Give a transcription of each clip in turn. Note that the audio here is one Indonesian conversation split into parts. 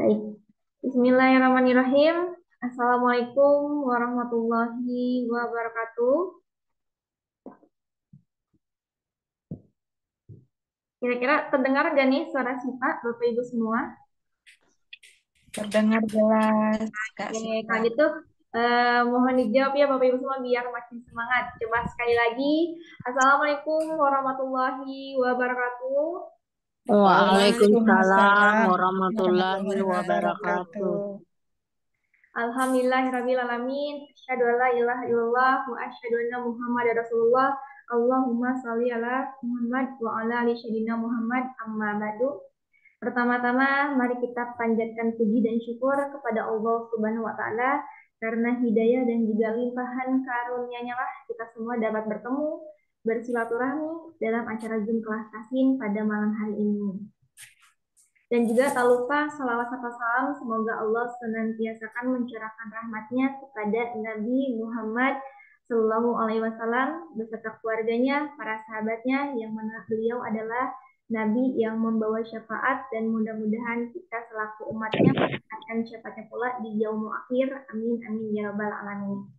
Baik. Bismillahirrahmanirrahim. Assalamualaikum warahmatullahi wabarakatuh. Kira-kira terdengar gak nih suara Sipa, Bapak Ibu semua? Terdengar jelas, Kak Oke, Siva. kalau gitu mohon dijawab ya Bapak Ibu semua biar makin semangat. Coba sekali lagi. Assalamualaikum warahmatullahi wabarakatuh. Waalaikumsalam Waalaikumsalam warahmatullahi warahmatullahi wabarakatuh. wabarakatuh. Alhamdulillahirrahmanirrahim. Asyhadu an la ilaha illallah wa asyhadu anna Muhammadar Rasulullah. Allahumma sholli ala Muhammad wa ala ali sayyidina Muhammad amma ba'du. Pertama-tama, mari kita panjatkan puji dan syukur kepada Allah Subhanahu wa taala karena hidayah dan juga limpahan karunia-Nya lah kita semua dapat bertemu bersilaturahmi dalam acara Zoom kelas Tasin pada malam hari ini. Dan juga tak lupa salawat serta salam semoga Allah senantiasa akan mencurahkan rahmatnya kepada Nabi Muhammad Sallallahu Alaihi Wasallam beserta keluarganya, para sahabatnya yang mana beliau adalah Nabi yang membawa syafaat dan mudah-mudahan kita selaku umatnya akan syafaatnya pula di yaumul akhir. Amin amin ya rabbal alamin.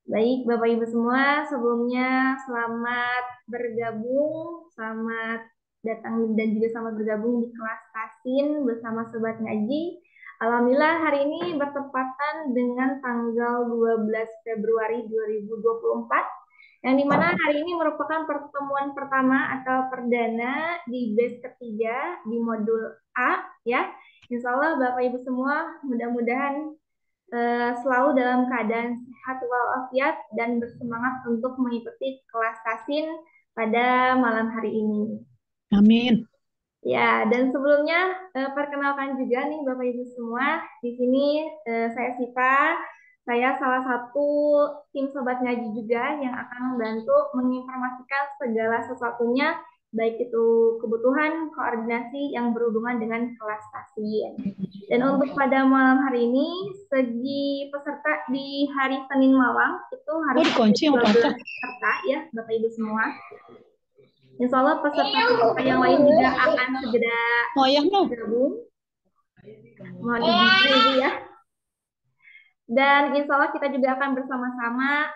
Baik, Bapak Ibu semua, sebelumnya selamat bergabung, selamat datang dan juga selamat bergabung di kelas Tasin bersama Sobat Ngaji. Alhamdulillah hari ini bertepatan dengan tanggal 12 Februari 2024, yang dimana hari ini merupakan pertemuan pertama atau perdana di batch ketiga di modul A ya. Insya Allah Bapak Ibu semua mudah-mudahan selalu dalam keadaan sehat walafiat dan bersemangat untuk mengikuti kelas Tasin pada malam hari ini. Amin. Ya, dan sebelumnya perkenalkan juga nih Bapak Ibu semua. Di sini saya Siva, saya salah satu tim Sobat Ngaji juga yang akan membantu menginformasikan segala sesuatunya, baik itu kebutuhan, koordinasi yang berhubungan dengan kelas Tasin. Dan untuk pada malam hari ini, segi peserta di hari Senin malam itu Oh, harus ada dikunci sama 12 Tata. peserta ya Bapak Ibu semua. Insya Allah peserta-peserta yang lain juga akan segera Oh, ya, no. bergabung. Mohon izin Ibu ya. Dan insya Allah kita juga akan bersama-sama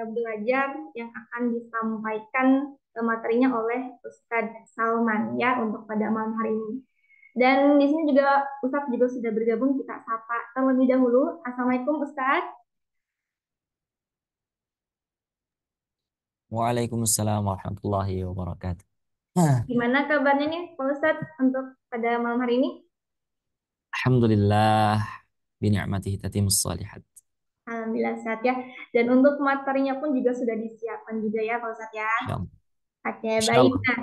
belajar yang akan disampaikan materinya oleh Ustadz Salman ya untuk pada malam hari ini. Dan di sini juga Ustadz juga sudah bergabung, kita sapa terlebih dahulu. Assalamualaikum Ustadz. Waalaikumsalam warahmatullahi wabarakatuh. Nah, Gimana kabarnya nih Pak Ustadz untuk pada malam hari ini? Alhamdulillah bini'matihi tatimus salihat. Alhamdulillah sehat ya. Dan untuk materinya pun juga sudah disiapkan juga ya Pak Ustadz ya. Insyaallah. Oke, baik. Insyaallah.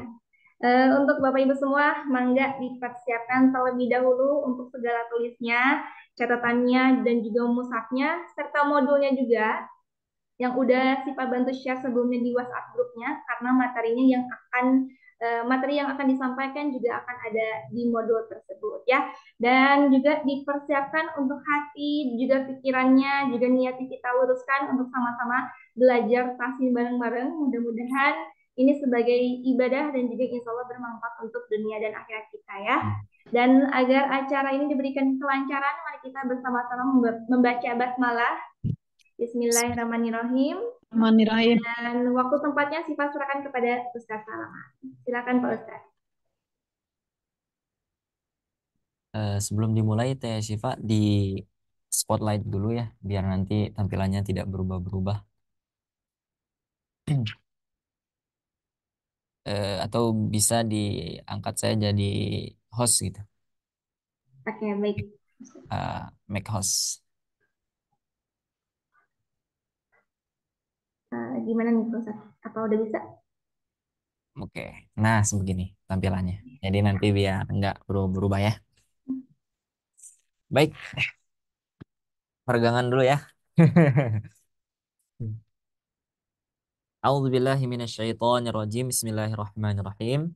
Nah, untuk Bapak Ibu semua, mangga dipersiapkan terlebih dahulu untuk segala tulisnya, catatannya, dan juga mushafnya, serta modulnya juga yang udah Sipa bantu share sebelumnya di WhatsApp grupnya, karena materinya yang akan materi yang akan disampaikan juga akan ada di modul tersebut ya. Dan juga dipersiapkan untuk hati, juga pikirannya, juga niatnya kita luruskan untuk sama-sama belajar tahsin bareng-bareng. Mudah-mudahan ini sebagai ibadah dan juga insya Allah bermanfaat untuk dunia dan akhirat kita ya. Dan agar acara ini diberikan kelancaran, mari kita bersama-sama membaca basmalah. Bismillahirrahmanirrahim. Bismillahirrahmanirrahim. Dan waktu tempatnya Sifat serahkan kepada Ustaz Salaman. Silakan Pak Ustaz. Sebelum dimulai Teh Syifa di spotlight dulu ya, biar nanti tampilannya tidak berubah-berubah. Atau bisa diangkat saya jadi host gitu, Oke, baik. make host. Gimana nih Pak Ustaz? Apa udah bisa? Oke, nah sebegini tampilannya. Jadi nanti biar nggak berubah-berubah ya. Baik, peregangan dulu ya. A'udzubillahi minasyaitonirrajim. Bismillahirrahmanirrahim.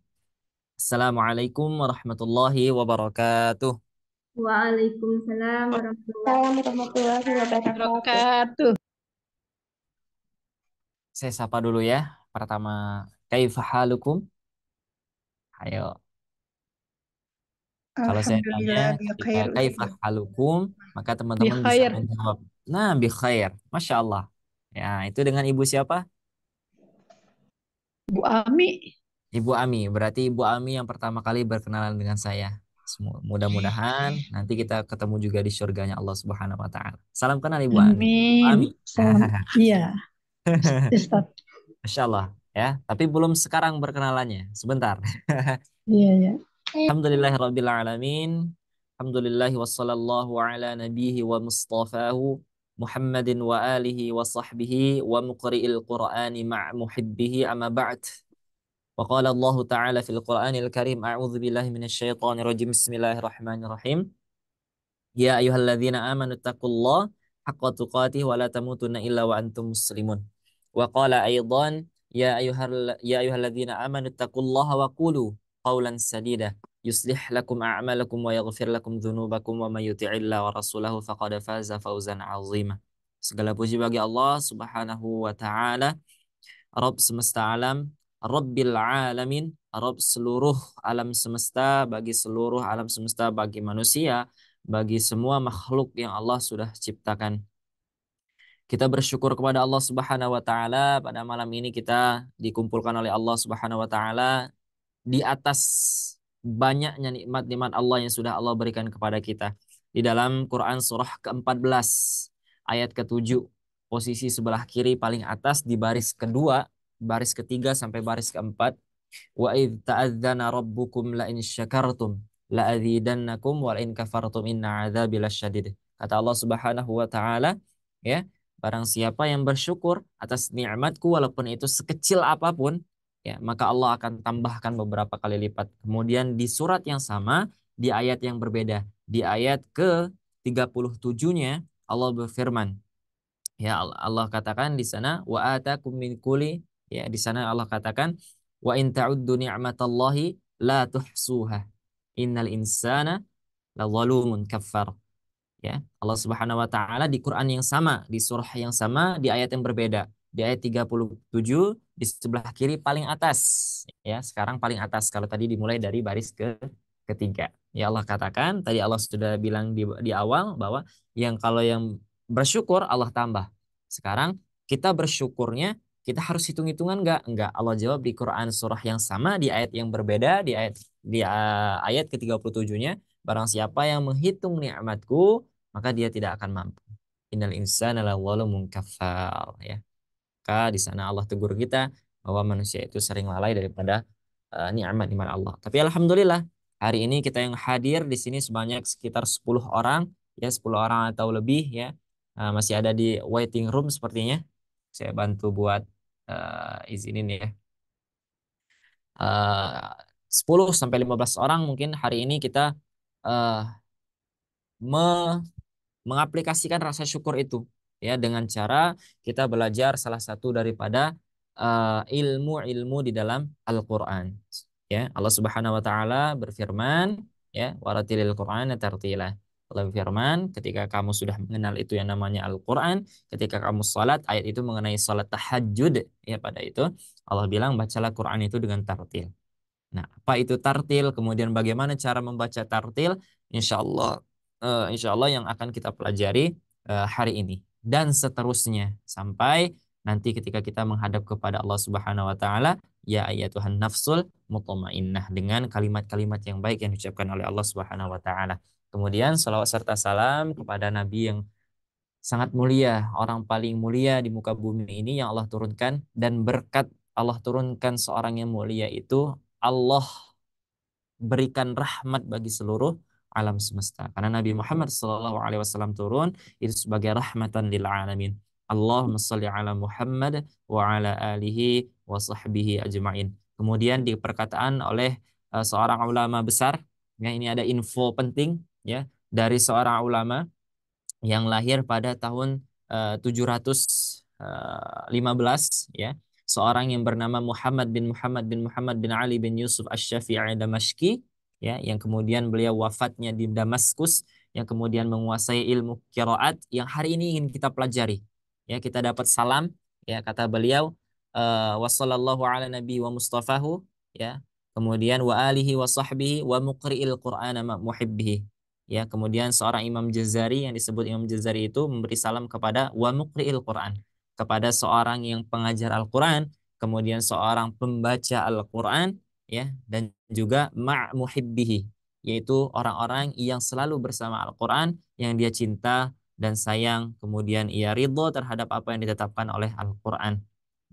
Assalamualaikum warahmatullahi wabarakatuh. Waalaikumsalam warahmatullahi Warahmatullahi wabarakatuh. wabarakatuh. Saya sapa dulu ya. Pertama, kaifa halukum? Ayo. Kalau saya tanya Alhamdulillah bi ketika khair kaifah Ustaz. halukum, maka Bi teman-teman bisa khair. menjawab, nah bi khair, Masya Allah. Ya, itu dengan ibu siapa? Bu Ami. Ibu Ami. Berarti Ibu Ami yang pertama kali berkenalan dengan saya. Mudah-mudahan nanti kita ketemu juga di surganya Allah Subhanahu wa taala. Salam kenal Ibu Ami. Ibu Amin. Ami. Salam. Iya, Ustaz. Masya Allah ya. Tapi belum sekarang berkenalannya. Sebentar. Iya, iya. Alhamdulillahirabbil alamin. Alhamdulillahi wassallallahu ala nabihi wa mustafahu Muhammadin wa alihi wa sahbihi wa muqri'il Qur'ani ma' muhibbihi amma ba'd. Wa qala Allah Ta'ala fil Qur'anil Karim a'udzu billahi minasyaitonir rajim. Bismillahirrahmanirrahim. Ya ayyuhalladzina amanu taqullaha haqqa tuqatih wa la tamutunna illa wa antum muslimun. Wa qala aidan ya ayyuhalladzina amanu taqullaha wa qulu qawlan sadida yuslih lakum a'malakum wa yaghfir lakum dzunubakum wa may yuti'illah wa rasulahu faqad faza fawzan 'azima. Segala puji bagi Allah Subhanahu wa taala, Rabb semesta alam, Rabbil alamin, Rabb seluruh alam semesta, bagi seluruh alam semesta, bagi manusia, bagi semua makhluk yang Allah sudah ciptakan. Kita bersyukur kepada Allah Subhanahu wa taala, pada malam ini kita dikumpulkan oleh Allah Subhanahu wa taala di atas banyaknya nikmat-nikmat Allah yang sudah Allah berikan kepada kita. Di dalam Quran surah ke-14 ayat ke-7, posisi sebelah kiri paling atas di baris kedua, baris ketiga sampai baris keempat. Wa idh ta'adzana rabbukum la in syakartum la azidannakum wa in kafartum inna adzabi lasyadid. Kata Allah Subhanahu wa taala, ya, barang siapa yang bersyukur atas nikmatku walaupun itu sekecil apapun, ya, maka Allah akan tambahkan beberapa kali lipat. Kemudian di surat yang sama, di ayat yang berbeda, di ayat ke-37-nya Allah berfirman, ya, Allah katakan di sana wa atakum min kulli, ya, di sana Allah katakan wa in ta'uddu ni'matallahi la tuhsuha innal insana la zalumun kafar. Ya, Allah Subhanahu wa taala di Quran yang sama, di surah yang sama, di ayat yang berbeda. Di ayat 37 di sebelah kiri paling atas, ya, sekarang paling atas kalau tadi dimulai dari baris ketiga. Ya, Allah katakan, tadi Allah sudah bilang di awal bahwa kalau yang bersyukur Allah tambah. Sekarang kita bersyukurnya kita harus hitung-hitungan enggak? Enggak. Allah jawab di Quran surah yang sama di ayat yang berbeda, di ayat ke-37-nya, barang siapa yang menghitung nikmatku, maka dia tidak akan mampu. Innal insana lazalumun kafar, ya. Maka di sana Allah tegur kita bahwa manusia itu sering lalai daripada nikmat-nikmat Allah. Tapi alhamdulillah hari ini kita yang hadir di sini sebanyak sekitar 10 orang, ya, 10 orang atau lebih, ya. Masih ada di waiting room sepertinya. Saya bantu buat izinin, ya. 10 sampai 15 orang mungkin hari ini kita eh, mengaplikasikan rasa syukur itu, ya, dengan cara kita belajar salah satu daripada ilmu-ilmu di dalam Al-Qur'an. Ya, Allah Subhanahu wa taala berfirman, ya, waratilil Qur'ana tartila. Allah berfirman, ketika kamu sudah mengenal itu yang namanya Al-Qur'an, ketika kamu salat, ayat itu mengenai salat tahajud, ya, pada itu Allah bilang bacalah Qur'an itu dengan tartil. Nah, apa itu tartil? Kemudian bagaimana cara membaca tartil? Insya Allah, insya Allah yang akan kita pelajari hari ini dan seterusnya sampai nanti ketika kita menghadap kepada Allah Subhanahu Wa Taala, ya ayatuhan nafsul mutmainnah, dengan kalimat-kalimat yang baik yang diucapkan oleh Allah Subhanahu Wa Taala. Kemudian salawat serta salam kepada Nabi yang sangat mulia, orang paling mulia di muka bumi ini yang Allah turunkan, dan berkat Allah turunkan seorang yang mulia itu, Allah berikan rahmat bagi seluruh alam semesta. Karena Nabi Muhammad SAW turun itu sebagai rahmatan lil alamin. Allahumma salli ala Muhammad wa ala alihi wa sahbihi ajma'in. Kemudian di perkataan oleh seorang ulama besar, ya, ini ada info penting, ya, dari seorang ulama yang lahir pada tahun 715, ya, seorang yang bernama Muhammad bin Ali bin Yusuf Asy-Syafi'i Damashqi, ya, yang kemudian beliau wafatnya di Damaskus, yang kemudian menguasai ilmu qiraat yang hari ini ingin kita pelajari, ya. Kita dapat salam, ya, kata beliau, wa sallallahu ala nabi wa mustafahu, ya, kemudian wa alihi wa sahbihi wa muqri'il Qur'ana ma muhibbihi. Ya, kemudian seorang Imam Jazari yang disebut Imam Jazari itu memberi salam kepada wa muqri'il Qur'an, kepada seorang yang pengajar Al-Qur'an, kemudian seorang pembaca Al-Qur'an, ya, dan juga ma muhibbihi, yaitu orang-orang yang selalu bersama Al-Qur'an, yang dia cinta dan sayang, kemudian ia ridho terhadap apa yang ditetapkan oleh Al-Qur'an.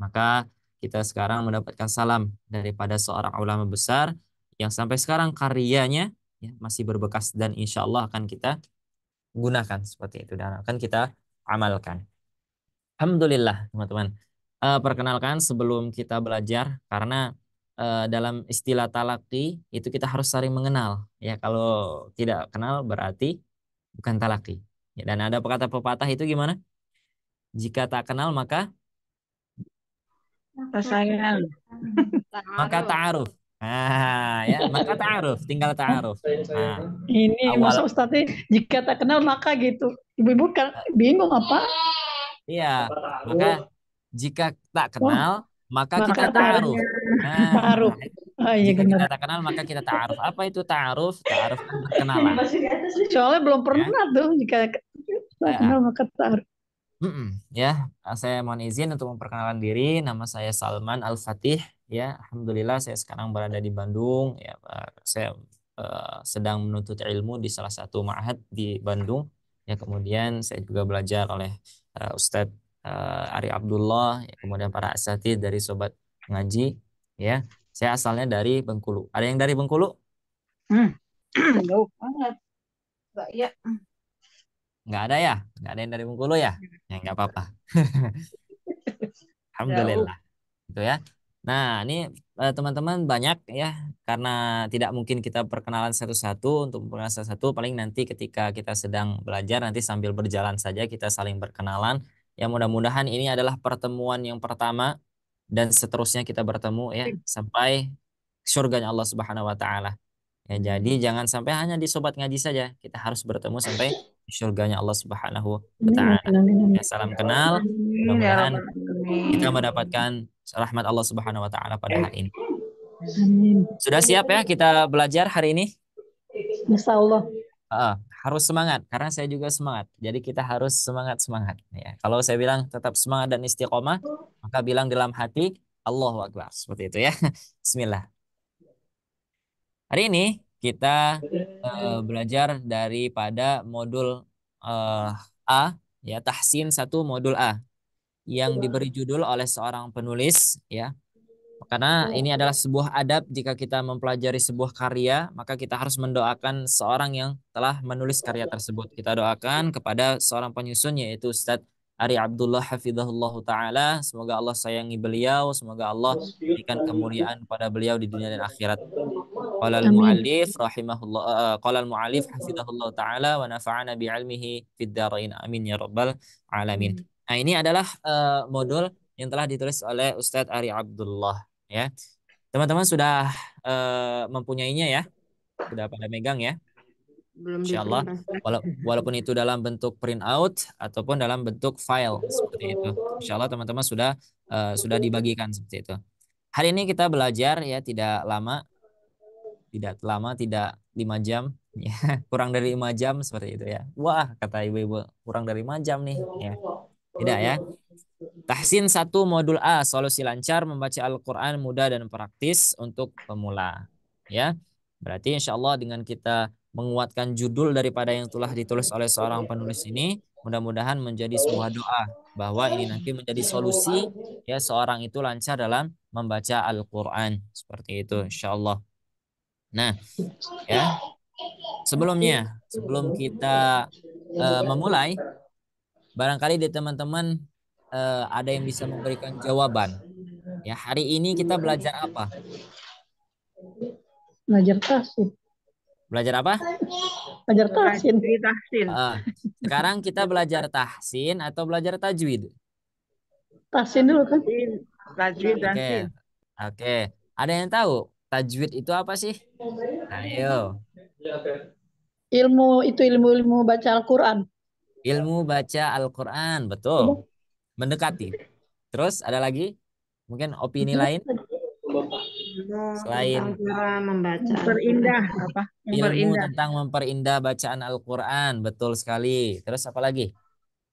Maka kita sekarang mendapatkan salam daripada seorang ulama besar yang sampai sekarang karyanya ya, masih berbekas dan insya Allah akan kita gunakan seperti itu dan akan kita amalkan. Alhamdulillah, teman-teman. Perkenalkan sebelum kita belajar, karena dalam istilah talaki itu kita harus saling mengenal. Ya, kalau tidak kenal berarti bukan talaki. Ya, dan ada pepatah itu gimana? Jika tak kenal maka Sayang. ta'aruf. Ya, maka ta'aruf, tinggal ta'aruf. Nah, Ini awal masa Ustadznya jika tak kenal maka gitu. Ibu-ibu kan bingung apa? iya, maka jika tak Oh, kenal maka maka kita ta'aruf. ta'aruf. Nah, Ta'aruf. Ah iya jika benar. kita tak kenal maka kita ta'aruf. Apa itu ta'aruf? Ta'aruf kan berkenalan, Soalnya belum ya. pernah tuh jika tak Eh, kenal maka ta'aruf. Ya, saya mohon izin untuk memperkenalkan diri. Nama saya Salman Al-Fatih. Ya, alhamdulillah saya sekarang berada di Bandung. Ya, saya sedang menuntut ilmu di salah satu ma'had di Bandung. Ya, kemudian saya juga belajar oleh Ustadz Ari Abdullah. Ya, kemudian para asatidz dari Sobat Ngaji. Ya, saya asalnya dari Bengkulu. Ada yang dari Bengkulu? Jauh banget. Mbak, ya. Nggak ada ya? Nggak ada yang dari Bengkulu ya? Ya, nggak apa-apa. Jauh. Alhamdulillah. Gitu ya. Nah, ini teman-teman banyak ya, karena tidak mungkin kita perkenalan satu-satu. Untuk perkenalan satu-satu paling nanti ketika kita sedang belajar, nanti sambil berjalan saja kita saling berkenalan. Ya, mudah-mudahan ini adalah pertemuan yang pertama dan seterusnya kita bertemu ya sampai surganya Allah Subhanahu wa taala. Ya, jadi jangan sampai hanya di sobat ngaji saja. Kita harus bertemu sampai di surganya Allah Subhanahu wa Amin, taala. amin, amin. Ya, salam kenal. Amin, ya Mudah-mudahan Rabbal kita Alamin. mendapatkan rahmat Allah Subhanahu wa taala pada hari ini. Amin. Sudah siap ya kita belajar hari ini? Insya Allah. Ah, harus semangat karena saya juga semangat. Jadi kita harus semangat-semangat ya. Kalau saya bilang tetap semangat dan istiqomah, maka bilang dalam hati Allahu Akbar. Seperti itu ya. Bismillah. Hari ini kita belajar daripada modul eh, A, ya, tahsin satu modul A yang diberi judul oleh seorang penulis, ya. Karena ini adalah sebuah adab jika kita mempelajari sebuah karya, maka kita harus mendoakan seorang yang telah menulis karya tersebut. Kita doakan kepada seorang penyusun yaitu Ustadz Ari Abdullah Hafizahullah Ta'ala. Semoga Allah sayangi beliau, semoga Allah berikan kemuliaan pada beliau di dunia dan akhirat. Qala Amin. al-muallif rahimahullah qala al-muallif hafizahullah taala wa nafa'ana bi ilmihi fid dharain amin ya rabbal alamin. Nah, ini adalah modul yang telah ditulis oleh Ustadz Ari Abdullah ya. Teman-teman sudah mempunyainya ya? Sudah pada megang ya? Belum di Insyaallah. print. Walaupun itu dalam bentuk print out ataupun dalam bentuk file seperti itu. Insyaallah teman-teman sudah dibagikan seperti itu. Hari ini kita belajar ya, tidak 5 jam ya, kurang dari 5 jam seperti itu ya. Wah, kata ibu-ibu kurang dari 5 jam nih ya. Tidak ya. Tahsin satu modul A, solusi lancar membaca Al-Quran mudah dan praktis untuk pemula ya. Berarti insya Allah dengan kita menguatkan judul daripada yang telah ditulis oleh seorang penulis ini, mudah-mudahan menjadi sebuah doa bahwa ini nanti menjadi solusi ya, seorang itu lancar dalam membaca Al-Quran seperti itu insya Allah. Nah, ya, sebelum kita memulai, barangkali di teman-teman ada yang bisa memberikan jawaban. Ya, hari ini kita belajar apa? Belajar tahsin. Belajar apa? Belajar tahsin. tahsin. Sekarang kita belajar tahsin atau belajar tajwid? Tahsin dulu kan. Tajwid Oke, oke. Ada yang tahu tajwid itu apa sih? Ayo, Ilmu itu ilmu-ilmu baca Al-Quran. ilmu baca Al-Quran, betul. Mendekati. Terus ada lagi? Mungkin opini lain? Tentang Selain cara membaca Memperindah Al-Quran. apa? ilmu Memperindah. tentang memperindah bacaan Al-Quran. Betul sekali. Terus apa lagi?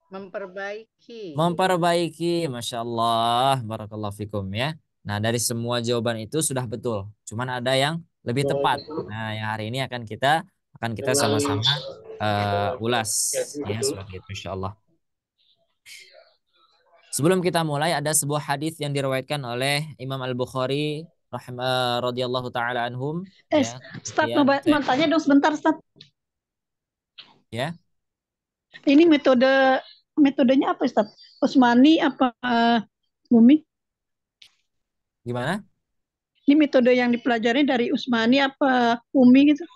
Memperbaiki. Memperbaiki. Masya Allah. Barakallahu fikum ya. Nah, dari semua jawaban itu sudah betul. Cuman ada yang lebih tepat. Nah, yang hari ini akan kita sama-sama ulas ya seperti itu insya Allah. Sebelum kita mulai ada sebuah hadis yang diriwayatkan oleh Imam Al-Bukhari radhiyallahu taala anhum ya. Ustaz, Kemudian mau tanya dong sebentar, Ustaz. ya. Ini metodenya apa, Ustaz? Utsmani apa Umi? Gimana? Ini metode yang dipelajari dari Utsmani apa Umi gitu?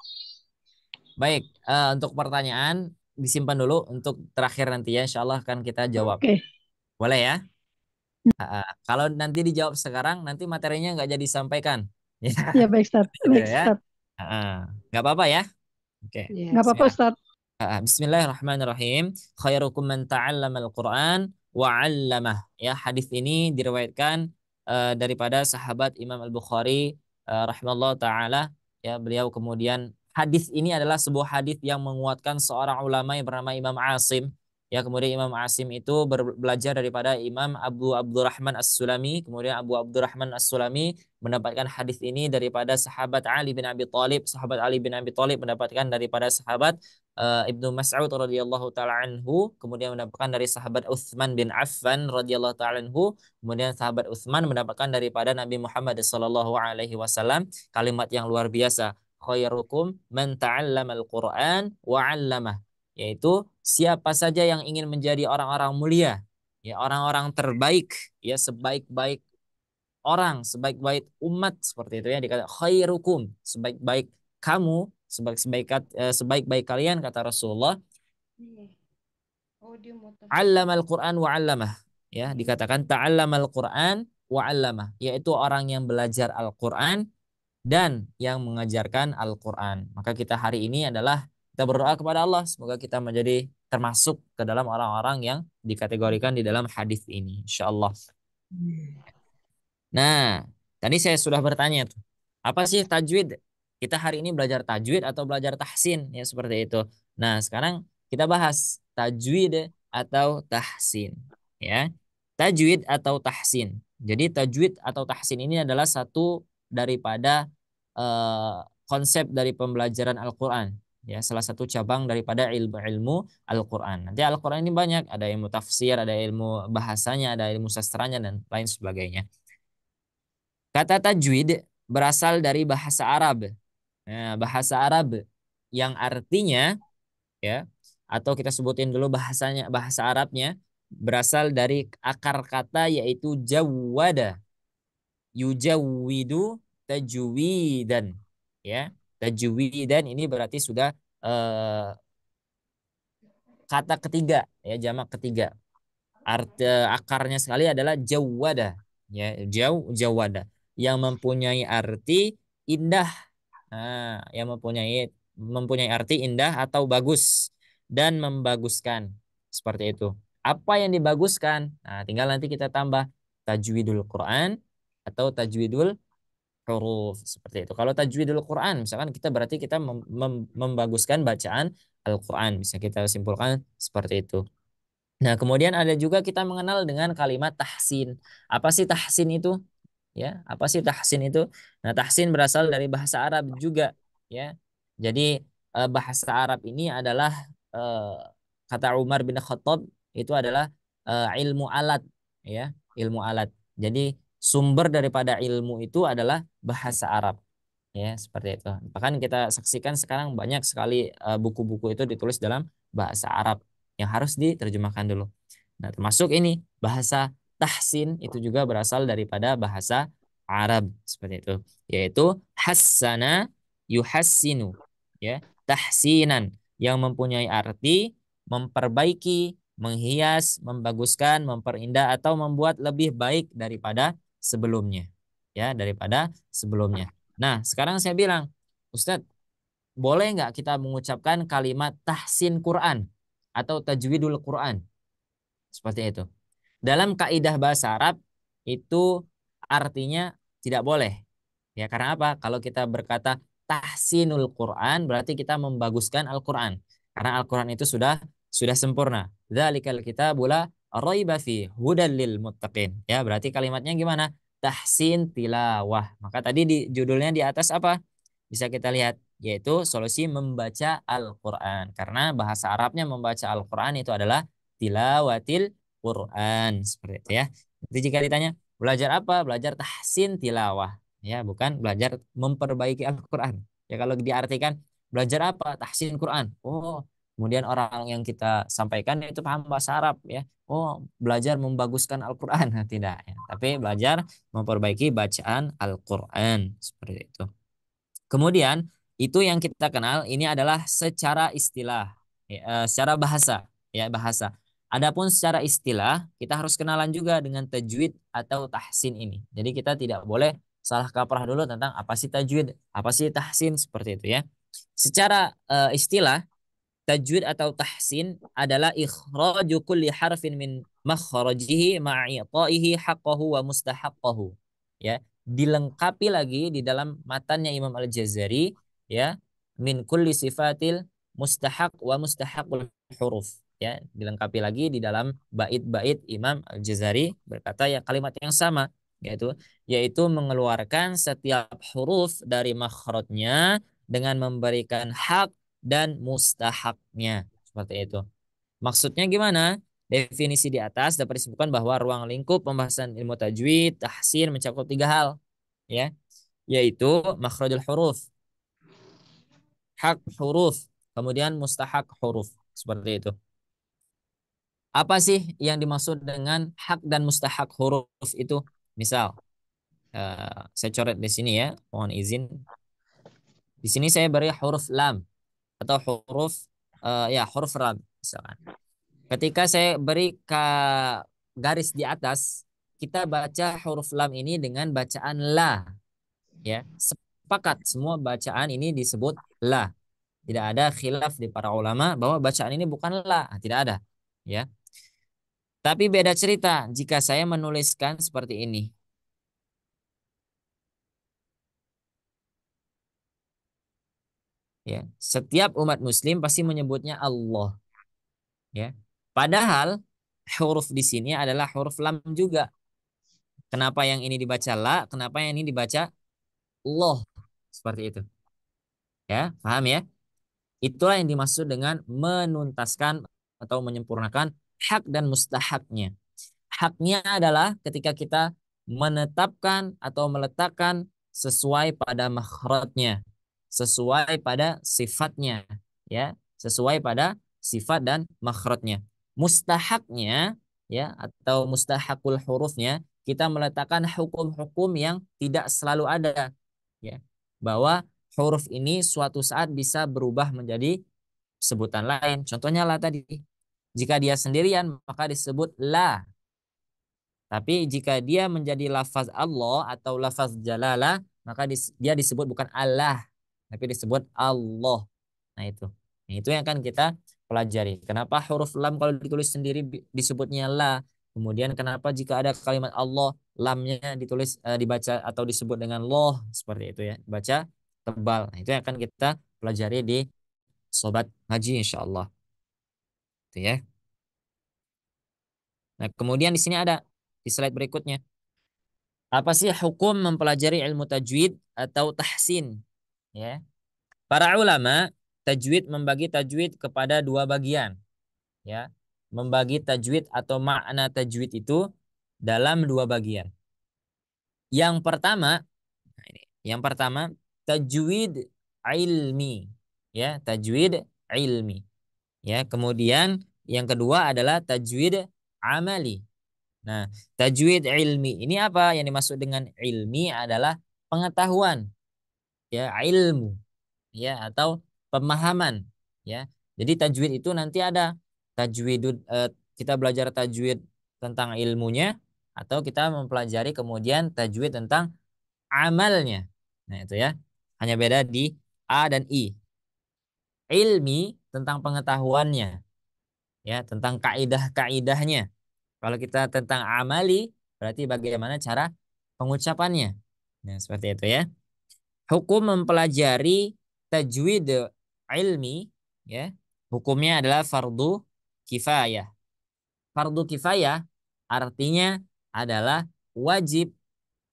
Baik, untuk pertanyaan disimpan dulu untuk terakhir nanti ya, insya Allah akan kita jawab. Oke. Boleh ya? Kalau nanti dijawab sekarang, nanti materinya nggak jadi disampaikan. Ya, baik, Ustaz. Ya, Baik, ya. Ustaz. Nggak apa-apa ya? Oke. Ya. Nggak apa-apa, Bismillah. Ustaz. Bismillahirrahmanirrahim. Khairukum man ta'allama al-Qur'an wa 'allamah. Ya, hadis ini diriwayatkan daripada sahabat Imam Al-Bukhari rahimallahu taala. Ya, beliau kemudian hadis ini adalah sebuah hadis yang menguatkan seorang ulama yang bernama Imam Asim. Ya, kemudian Imam Asim itu belajar daripada Imam Abu Abdurrahman As-Sulami. Kemudian Abu Abdurrahman As-Sulami mendapatkan hadis ini daripada sahabat Ali bin Abi Thalib. Sahabat Ali bin Abi Thalib mendapatkan daripada sahabat Ibnu Mas'ud radhiyallahu taala anhu, kemudian mendapatkan dari sahabat Utsman bin Affan radhiyallahu taala anhu, kemudian sahabat Utsman mendapatkan daripada Nabi Muhammad sallallahu alaihi wasallam kalimat yang luar biasa, khairukum man ta'allamal Qur'an wa 'allamah, yaitu siapa saja yang ingin menjadi orang-orang mulia, ya orang-orang terbaik, ya sebaik-baik orang, sebaik-baik umat seperti itu ya dikata khairukum, sebaik-baik kamu, sebaik-baik kalian kata Rasulullah, allamal Quran wa allamah, ya dikatakan ta'allamal Quran wa allamah, yaitu orang yang belajar Al-Quran dan yang mengajarkan Al-Quran. Maka kita hari ini adalah kita berdoa kepada Allah semoga kita menjadi termasuk ke dalam orang-orang yang dikategorikan di dalam hadis ini insyaallah. Nah, tadi saya sudah bertanya tuh, apa sih tajwid? Kita hari ini belajar tajwid atau belajar tahsin ya seperti itu. Nah, sekarang kita bahas tajwid atau tahsin ya. Tajwid atau tahsin. Jadi tajwid atau tahsin ini adalah satu daripada konsep dari pembelajaran Al-Qur'an ya, salah satu cabang daripada ilmu Al-Qur'an. Nanti Al-Qur'an ini banyak, ada ilmu tafsir, ada ilmu bahasanya, ada ilmu sastranya dan lain sebagainya. Kata tajwid berasal dari bahasa Arab. Nah, bahasa Arab yang artinya ya, atau kita sebutin dulu bahasanya, bahasa Arabnya berasal dari akar kata yaitu jawwada. Yujawwidu tajwidan. Ya, tajwidan ini berarti sudah kata ketiga ya, jamak ketiga. Akarnya sekali adalah jawwada ya, jawwada yang mempunyai arti indah. Nah, yang mempunyai arti indah atau bagus dan membaguskan seperti itu. Apa yang dibaguskan? Nah, tinggal nanti kita tambah tajwidul Quran atau tajwidul huruf seperti itu. Kalau tajwidul Quran misalkan kita berarti kita membaguskan bacaan Al-Quran, bisa kita simpulkan seperti itu. Nah, kemudian ada juga kita mengenal dengan kalimat tahsin. Apa sih tahsin itu? Ya, apa sih tahsin itu? Nah, tahsin berasal dari bahasa Arab juga, ya. Jadi bahasa Arab ini adalah eh, kata Umar bin Khattab itu adalah ilmu alat, ya, ilmu alat. Jadi sumber daripada ilmu itu adalah bahasa Arab, ya, seperti itu. Bahkan kita saksikan sekarang banyak sekali buku-buku itu ditulis dalam bahasa Arab yang harus diterjemahkan dulu. Nah, termasuk ini bahasa tahsin itu juga berasal daripada bahasa Arab seperti itu, yaitu hassana yuhassinu, ya, tahsinan yang mempunyai arti memperbaiki, menghias, membaguskan, memperindah atau membuat lebih baik daripada sebelumnya, ya, daripada sebelumnya. Nah, sekarang saya bilang, Ustadz, boleh nggak kita mengucapkan kalimat tahsin Quran atau tajwidul Quran? Seperti itu. Dalam kaidah bahasa Arab itu artinya tidak boleh. Ya, karena apa? Kalau kita berkata tahsinul Quran, berarti kita membaguskan Al-Quran. Karena Al-Quran itu sudah sempurna. Dzalikal kitabu la raiba fi hudal lil muttaqin. Ya, berarti kalimatnya gimana? Tahsin tilawah. Maka tadi di judulnya di atas apa? Bisa kita lihat, yaitu solusi membaca Al-Quran. Karena bahasa Arabnya membaca Al-Quran itu adalah tilawatil Quran. Seperti itu ya. Jadi jika ditanya, belajar apa? Belajar tahsin tilawah. Ya, bukan belajar memperbaiki Al-Quran. Ya, kalau diartikan belajar apa? Tahsin Quran. Oh, kemudian orang yang kita sampaikan itu paham bahasa Arab ya. Oh, belajar membaguskan Al-Quran. Nah, tidak ya. Tapi belajar memperbaiki bacaan Al-Quran. Seperti itu. Kemudian itu yang kita kenal ini adalah secara istilah, ya, secara bahasa, ya bahasa. Adapun secara istilah kita harus kenalan juga dengan tajwid atau tahsin ini. Jadi kita tidak boleh salah kaprah dulu tentang apa sih tajwid, apa sih tahsin seperti itu ya. Secara istilah tajwid atau tahsin adalah ikhraju kulli harfin min makhrajihi ma'i'ta'ihi haqqahu wa mustahaqqahu. Ya, dilengkapi lagi di dalam matanya Imam Al-Jazari ya, min kulli sifatil mustahaq wa mustahaqul huruf. Ya, dilengkapi lagi di dalam bait-bait Imam Al-Jazari berkata ya kalimat yang sama yaitu mengeluarkan setiap huruf dari makhrajnya dengan memberikan hak dan mustahaknya. Seperti itu. Maksudnya gimana? Definisi di atas dapat disebutkan bahwa ruang lingkup pembahasan ilmu tajwid, tahsin mencakup tiga hal, ya, yaitu makhrajul huruf, hak huruf, kemudian mustahak huruf. Seperti itu. Apa sih yang dimaksud dengan hak dan mustahak huruf itu? Misal, saya coret di sini ya, mohon izin. Di sini saya beri huruf lam atau huruf ya huruf ram misalkan. Ketika saya beri ke garis di atas, kita baca huruf lam ini dengan bacaan la, ya. Sepakat semua bacaan ini disebut la. Tidak ada khilaf di para ulama bahwa bacaan ini bukan la, tidak ada, ya. Tapi beda cerita jika saya menuliskan seperti ini. Ya, setiap umat muslim pasti menyebutnya Allah, ya. Padahal huruf di sini adalah huruf lam juga. Kenapa yang ini dibaca la, kenapa yang ini dibaca Allah? Seperti itu. Ya, paham ya? Itulah yang dimaksud dengan menuntaskan atau menyempurnakan hak dan mustahaknya. Haknya adalah ketika kita menetapkan atau meletakkan sesuai pada makhrajnya, sesuai pada sifatnya, ya, sesuai pada sifat dan makhrajnya. Mustahaknya, ya, atau mustahakul hurufnya, kita meletakkan hukum-hukum yang tidak selalu ada, ya, bahwa huruf ini suatu saat bisa berubah menjadi sebutan lain. Contohnya la tadi. Jika dia sendirian maka disebut la. Tapi jika dia menjadi lafaz Allah atau lafaz jalalah, maka dia disebut bukan Allah, tapi disebut Allah. Nah itu. Nah, itu yang akan kita pelajari. Kenapa huruf lam kalau ditulis sendiri disebutnya la? Kemudian kenapa jika ada kalimat Allah, lamnya ditulis dibaca atau disebut dengan loh seperti itu ya, baca tebal. Nah, itu yang akan kita pelajari di sobat ngaji insya Allah. Itu ya. Nah, kemudian di sini ada di slide berikutnya. Apa sih hukum mempelajari ilmu tajwid atau tahsin? Ya. Para ulama tajwid membagi tajwid kepada dua bagian. Ya. Membagi tajwid atau makna tajwid itu dalam dua bagian. Yang pertama, nah ini, yang pertama tajwid ilmi. Ya, tajwid ilmi. Ya, kemudian yang kedua adalah tajwid amali. Nah, tajwid ilmi ini apa? Yang dimaksud dengan ilmi adalah pengetahuan, ya, ilmu, ya, atau pemahaman, ya. Jadi tajwid itu nanti ada tajwid kita belajar tajwid tentang ilmunya atau kita mempelajari kemudian tajwid tentang amalnya. Nah, itu ya. Hanya beda di A dan I. Ilmi tentang pengetahuannya, ya, tentang kaidah-kaidahnya. Kalau kita tentang amali, berarti bagaimana cara pengucapannya. Nah, seperti itu ya. Hukum mempelajari tajwid ilmi, ya, hukumnya adalah fardu kifayah. Fardu kifayah artinya adalah wajib,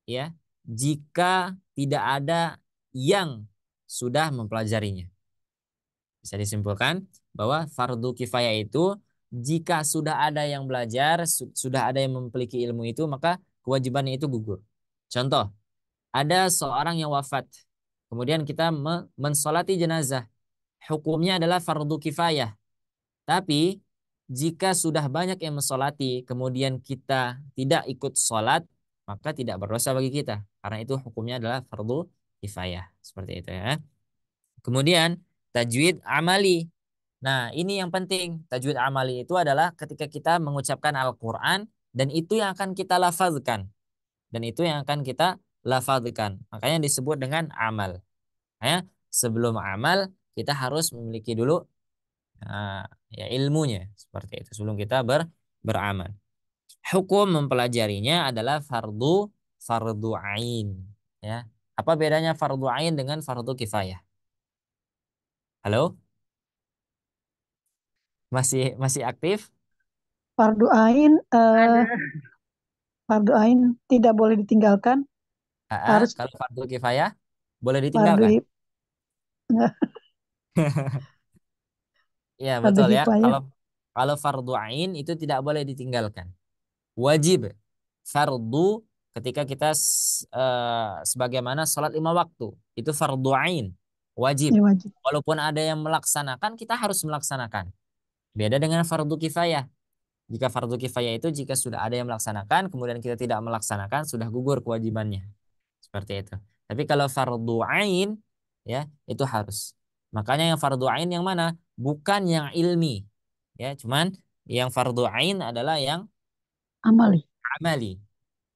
ya, jika tidak ada yang sudah mempelajarinya. Bisa disimpulkan bahwa fardu kifayah itu jika sudah ada yang belajar, sudah ada yang memiliki ilmu itu, maka kewajibannya itu gugur. Contoh, ada seorang yang wafat, kemudian kita mensolati jenazah. Hukumnya adalah fardu kifayah. Tapi jika sudah banyak yang mensolati, kemudian kita tidak ikut sholat, maka tidak berdosa bagi kita. Karena itu hukumnya adalah fardu kifayah. Seperti itu ya. Kemudian tajwid amali. Nah, ini yang penting. Tajwid amali itu adalah ketika kita mengucapkan Al-Quran dan itu yang akan kita lafazkan. Dan itu yang akan kita lafazkan. Makanya disebut dengan amal. Ya, sebelum amal kita harus memiliki dulu ya ilmunya seperti itu sebelum kita beramal. Hukum mempelajarinya adalah fardu fardu ain. Ya. Apa bedanya fardu ain dengan fardu kifayah? Halo? Masih masih aktif? Fardu ain, Ada. fardu ain tidak boleh ditinggalkan, harus Kalau fardu kifayah boleh fardu ditinggalkan. enggak, Ya, fardu betul ya. kifayah. Kalau kalau fardu ain itu tidak boleh ditinggalkan. Wajib. Fardu ketika kita sebagaimana sholat 5 waktu. Itu fardu ain. Wajib. Ya wajib. Walaupun ada yang melaksanakan, kita harus melaksanakan. Beda dengan fardu kifayah. Jika fardu kifayah itu jika sudah ada yang melaksanakan, kemudian kita tidak melaksanakan, sudah gugur kewajibannya. Seperti itu. Tapi kalau fardu ain, ya itu harus. Makanya yang fardu ain yang mana? Bukan yang ilmi. Ya, cuman yang fardu ain adalah yang Amali. amali.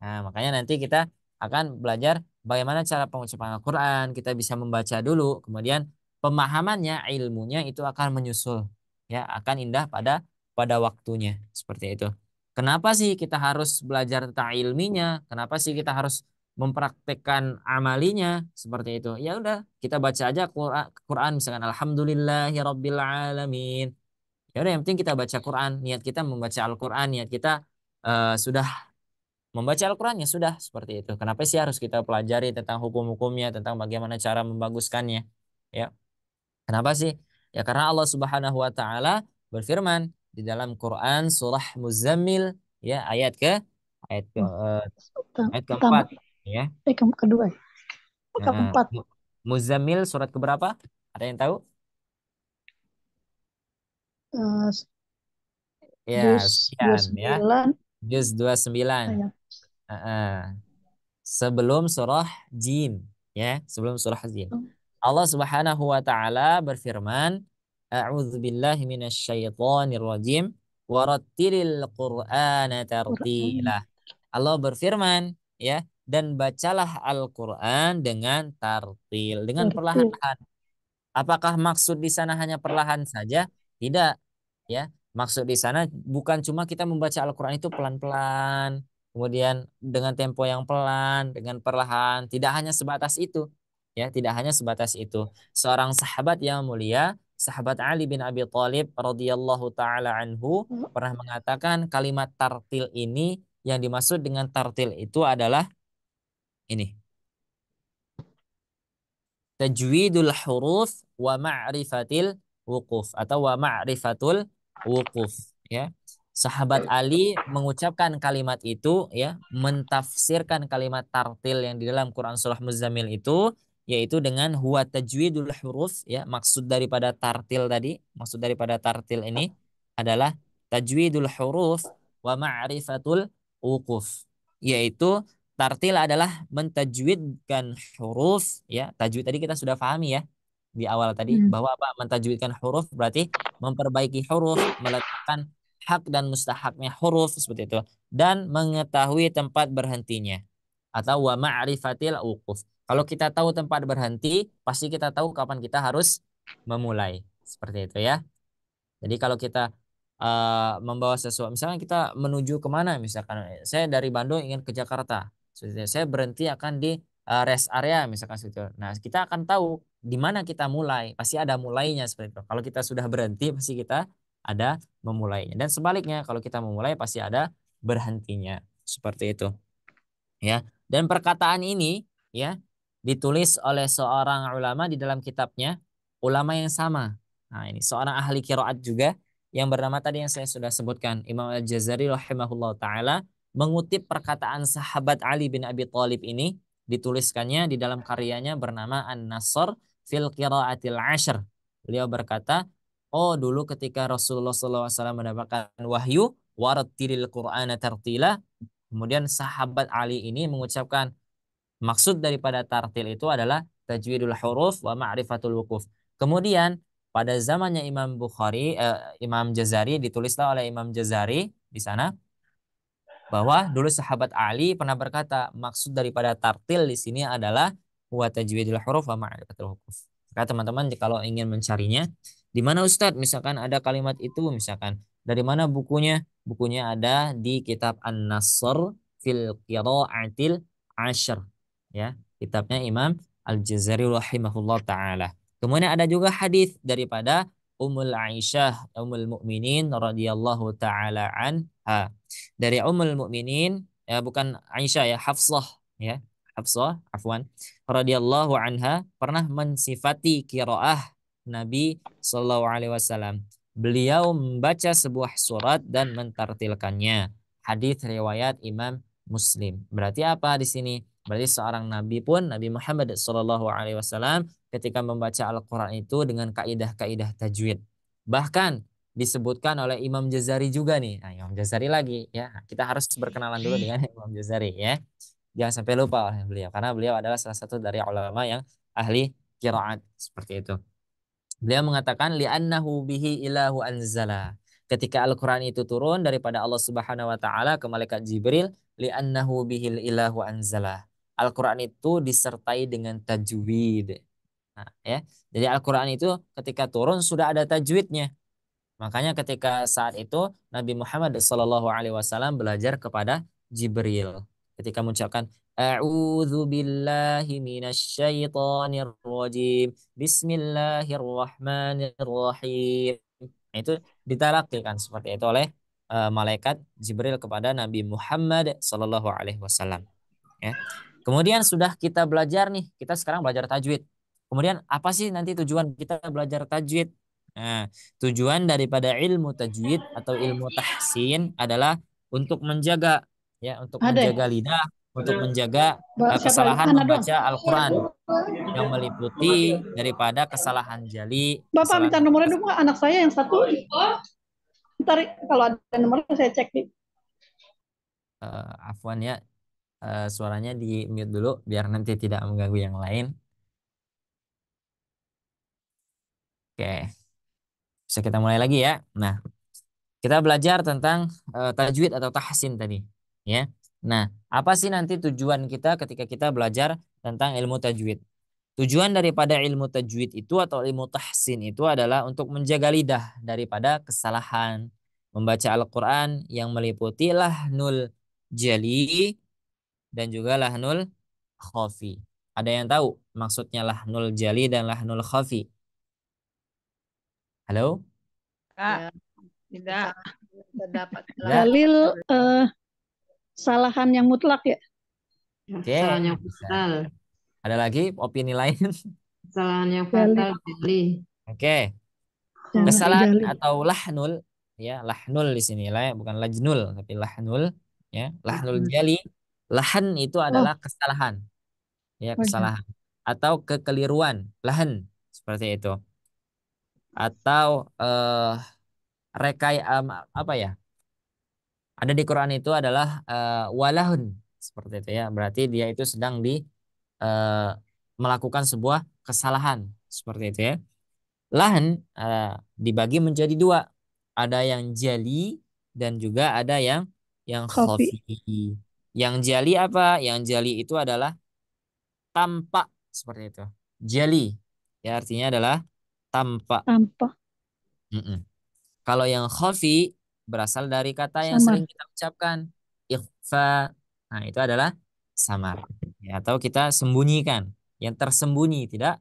Nah, makanya nanti kita akan belajar bagaimana cara pengucapan Al-Quran. Kita bisa membaca dulu, kemudian pemahamannya, ilmunya itu akan menyusul, ya, akan indah pada waktunya seperti itu. Kenapa sih kita harus belajar tentang ilminya? Kenapa sih kita harus mempraktekkan amalinya seperti itu? Ya udah, kita baca aja Quran misalkan Alhamdulillahirabbil alamin. Ya udah, yang penting kita baca Quran, niat kita membaca Al-Quran, niat kita sudah membaca Al-Quran ya sudah seperti itu. Kenapa sih harus kita pelajari tentang hukum-hukumnya, tentang bagaimana cara membaguskannya? Ya, kenapa sih? Ya karena Allah Subhanahu wa taala berfirman di dalam Quran surah Muzammil, ya ayat ke Oh, ayat pertama, keempat, ya. kedua, ya. Nah, Keempat, Muzammil surat keberapa? Ada yang tahu? eh, Ya, juz sekian ya. 29 Juz 29. ayat. Heeh. Sebelum surah Jin, ya, sebelum surah Jin. Allah Subhanahu wa taala berfirman, A'udzubillahi minasyaitonir rajim, warattilil Qur'ana tartila. Quran. Allah berfirman, ya, dan bacalah Al-Qur'an dengan tartil, dengan Tertil. perlahan-lahan. Apakah maksud di sana hanya perlahan saja? Tidak, ya. Maksud di sana bukan cuma kita membaca Al-Qur'an itu pelan-pelan, kemudian dengan tempo yang pelan, dengan perlahan, tidak hanya sebatas itu. Ya, tidak hanya sebatas itu. Seorang sahabat yang mulia, sahabat Ali bin Abi Thalib radhiyallahu taala anhu pernah mengatakan kalimat tartil ini, yang dimaksud dengan tartil itu adalah ini. Tajwidul huruf wa ma'rifatil wukuf atau wa ma'rifatul wukuf, ya. Sahabat Ali mengucapkan kalimat itu, ya, mentafsirkan kalimat tartil yang di dalam Quran surah Muzammil itu, yaitu dengan huwa tajwidul huruf, ya. Maksud daripada tartil ini adalah tajwidul huruf wa ma'rifatul wukuf, yaitu tartil adalah mentajwidkan huruf, ya. Tajwid tadi kita sudah pahami ya di awal tadi Hmm. bahwa apa? Mentajwidkan huruf berarti memperbaiki huruf, meletakkan hak dan mustahaknya huruf seperti itu, dan mengetahui tempat berhentinya atau wa ma'rifatil uquf. Kalau kita tahu tempat berhenti, pasti kita tahu kapan kita harus memulai. Seperti itu ya. Jadi kalau kita membawa sesuatu, misalnya kita menuju kemana, misalkan saya dari Bandung ingin ke Jakarta, saya berhenti akan di rest area misalkan situ. Nah, kita akan tahu di mana kita mulai. Pasti ada mulainya seperti itu. Kalau kita sudah berhenti, pasti kita ada memulainya. Dan sebaliknya, kalau kita memulai, pasti ada berhentinya. Seperti itu. Ya. Dan perkataan ini ya ditulis oleh seorang ulama di dalam kitabnya, ulama yang sama. Nah, ini seorang ahli qiraat juga yang bernama tadi yang saya sudah sebutkan, Imam Al-Jazari rahimahullah taala, mengutip perkataan sahabat Ali bin Abi Thalib ini, dituliskannya di dalam karyanya bernama An-Nasr fil Qiraatil Ashr. Beliau berkata, oh dulu ketika Rasulullah SAW mendapatkan wahyu, warattilil Qur'ana tartila. Kemudian sahabat Ali ini mengucapkan maksud daripada tartil itu adalah tajwidul huruf wa ma'rifatul wukuf. Kemudian pada zamannya Imam Bukhari, Imam Jazari, ditulislah oleh Imam Jazari di sana bahwa dulu sahabat Ali pernah berkata maksud daripada tartil di sini adalah wa tajwidul huruf wa ma'rifatul huruf. Maka teman-teman kalau ingin mencarinya, di mana Ustadz? Misalkan ada kalimat itu, misalkan dari mana bukunya? Bukunya ada di kitab An-Nasr fil Qiraatil Ashr. Ya, kitabnya Imam Al-Jazari rahimahullah taala. Kemudian ada juga hadis daripada Ummul Aisyah, Ummul Mukminin radhiyallahu taala anha. Dari Ummul Mukminin, ya bukan Aisyah ya, Hafsah ya. Hafsah, afwan, radhiyallahu anha pernah mensifati qiraah Nabi sallallahu alaihi wasallam. Beliau membaca sebuah surat dan mentartilkannya. Hadis riwayat Imam Muslim. Berarti apa di sini? Berarti seorang nabi pun, Nabi Muhammad sallallahu alaihi wasallam, ketika membaca Al-Qur'an itu dengan kaidah-kaidah tajwid. Bahkan disebutkan oleh Imam Jazari juga nih. Nah, Imam Jazari lagi ya. Kita harus berkenalan dulu dengan Imam Jazari ya. Jangan sampai lupa oleh beliau karena beliau adalah salah satu dari ulama yang ahli qiraat seperti itu. Beliau mengatakan li'annahu bihi ilahu anzala. Ketika Al-Qur'an itu turun daripada Allah Subhanahu wa taala ke malaikat Jibril, li'annahu bihil ilahu anzala. Al-Qur'an itu disertai dengan tajwid. Nah, ya. Jadi Al-Qur'an itu ketika turun sudah ada tajwidnya. Makanya ketika saat itu Nabi Muhammad SAW belajar kepada Jibril. Ketika mengucapkan A'udzu billahi minasyaitonir rajim. Bismillahirrahmanirrahim. Nah, itu ditalakikan seperti itu oleh malaikat Jibril kepada Nabi Muhammad SAW. Ya. Kemudian sudah kita belajar nih, kita sekarang belajar tajwid. Kemudian apa sih nanti tujuan kita belajar tajwid? Nah, tujuan daripada ilmu tajwid atau ilmu tahsin adalah untuk menjaga ya, untuk Ada. menjaga lidah, untuk menjaga Siapa? kesalahan Anak doang. membaca Al-Quran yang meliputi daripada kesalahan jali, Bapak minta kesalahan nomornya dong, Pak. Anak saya yang satu. Ntar kalau ada nomornya saya cek nih. afwan ya, suaranya di mute dulu biar nanti tidak mengganggu yang lain. Oke, bisa kita mulai lagi ya. Nah, kita belajar tentang tajwid atau tahsin tadi, ya. Nah, apa sih nanti tujuan kita ketika kita belajar tentang ilmu tajwid? Tujuan daripada ilmu tajwid itu atau ilmu tahsin itu adalah untuk menjaga lidah daripada kesalahan membaca Al-Quran yang meliputi lahnul jali dan juga lahnul khafi. Ada yang tahu maksudnya lahnul jali dan lahnul khafi? Halo? Ya, tidak. Terdapat Dalil kesalahan yang mutlak ya. Oke, kesalahan yang bisa. fatal. Ada lagi opini lain? Kesalahan yang Dalil. fatal jeli. Oke. Yang Kesalahan jali. atau lahnul ya, lahnul di sini lah ya, bukan lajnul tapi lahnul ya. Lahnul jali. Lahan itu adalah Oh, kesalahan ya, oh, kesalahan atau kekeliruan, lahan seperti itu. Atau rekai apa ya? Ada di Quran itu adalah walahun seperti itu ya. Berarti dia itu sedang eh, melakukan sebuah kesalahan seperti itu ya. Lahan dibagi menjadi dua. Ada yang jali dan juga ada yang kopi. khafi. Yang jali apa? Yang jali itu adalah tampak seperti itu. Jali ya artinya adalah tampak. Tampak. Mm-mm. Kalau yang khafi berasal dari kata yang sering Samar. kita ucapkan ikhfa. Nah, itu adalah samar. Ya, atau kita sembunyikan, yang tersembunyi tidak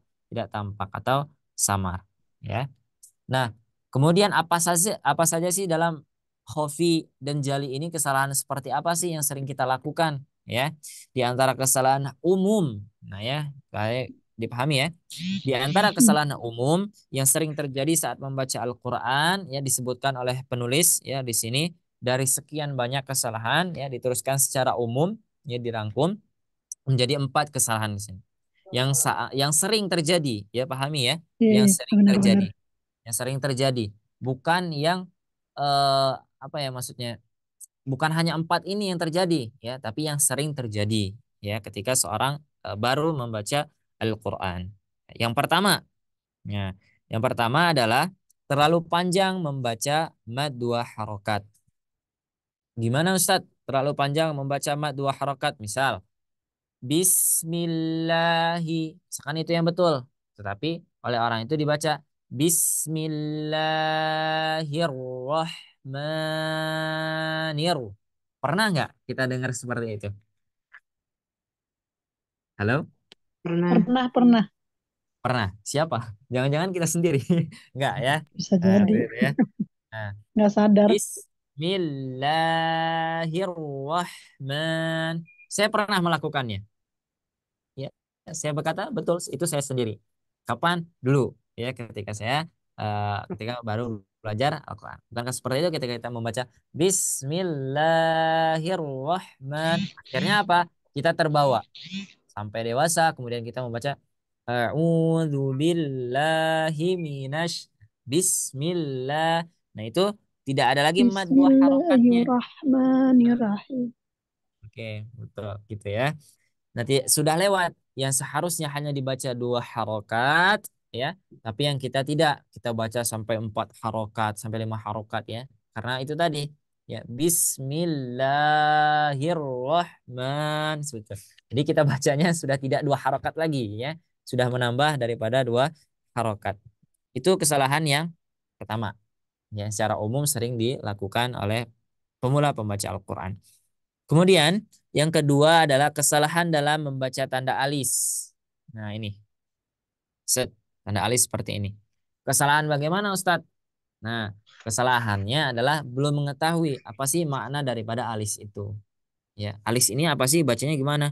tampak atau samar. Ya. Nah, kemudian apa saja sih dalam khofi dan jali ini, kesalahan seperti apa sih yang sering kita lakukan, ya? Di antara kesalahan umum. Nah, ya, kayak dipahami ya. Di antara kesalahan umum yang sering terjadi saat membaca Al-Qur'an, ya, disebutkan oleh penulis ya di sini, dari sekian banyak kesalahan, ya, diteruskan secara umum, ya, dirangkum menjadi 4 kesalahan di sini. Yang sering terjadi, ya, pahami ya, Iya, yang iya, sering benar-benar. terjadi, yang sering terjadi, bukan yang eh, apa ya maksudnya, bukan hanya 4 ini yang terjadi, ya, tapi yang sering terjadi, ya, ketika seorang baru membaca Al-Quran. Yang pertama, ya, yang pertama adalah terlalu panjang membaca mad 2 harokat. Gimana Ustadz? Terlalu panjang membaca mad 2 harokat, misal Bismillahi, misalkan itu yang betul. Tetapi oleh orang itu dibaca Bismillahirrahmanir. Pernah nggak kita dengar seperti itu? Halo? Pernah. Pernah, pernah. Pernah. Siapa? Jangan-jangan kita sendiri. Nggak ya? Bisa Nah, jadi. seperti itu ya. Nah, Nggak sadar. Bismillahirrahman. Saya pernah melakukannya. Ya, saya berkata betul, itu saya sendiri. Kapan? Dulu, ya, ketika baru belajar Al-Quran. Bukankah seperti itu ketika kita membaca Bismillahirrahman. Akhirnya apa? Kita terbawa sampai dewasa, kemudian kita membaca A'udzubillahi minasy Bismillah. Nah, itu tidak ada lagi mad 2 harokatnya. Bismillahirrahmanirrahim. Oke, betul gitu ya. Nanti sudah lewat yang seharusnya hanya dibaca 2 harokat, ya, tapi yang kita tidak, kita baca sampai 4 harokat, sampai 5 harokat, ya, karena itu tadi, ya, Bismillahirrahman. Jadi kita bacanya sudah tidak 2 harokat lagi, ya, sudah menambah daripada 2 harokat. Itu kesalahan yang pertama, yang secara umum sering dilakukan oleh pemula pembaca Al-Quran. Kemudian yang kedua adalah kesalahan dalam membaca tanda alis. Nah, ini. Set, tanda alis seperti ini. Kesalahan bagaimana, Ustadz? Nah, kesalahannya adalah belum mengetahui apa sih makna daripada alis itu. Ya, alis ini apa sih, bacanya gimana?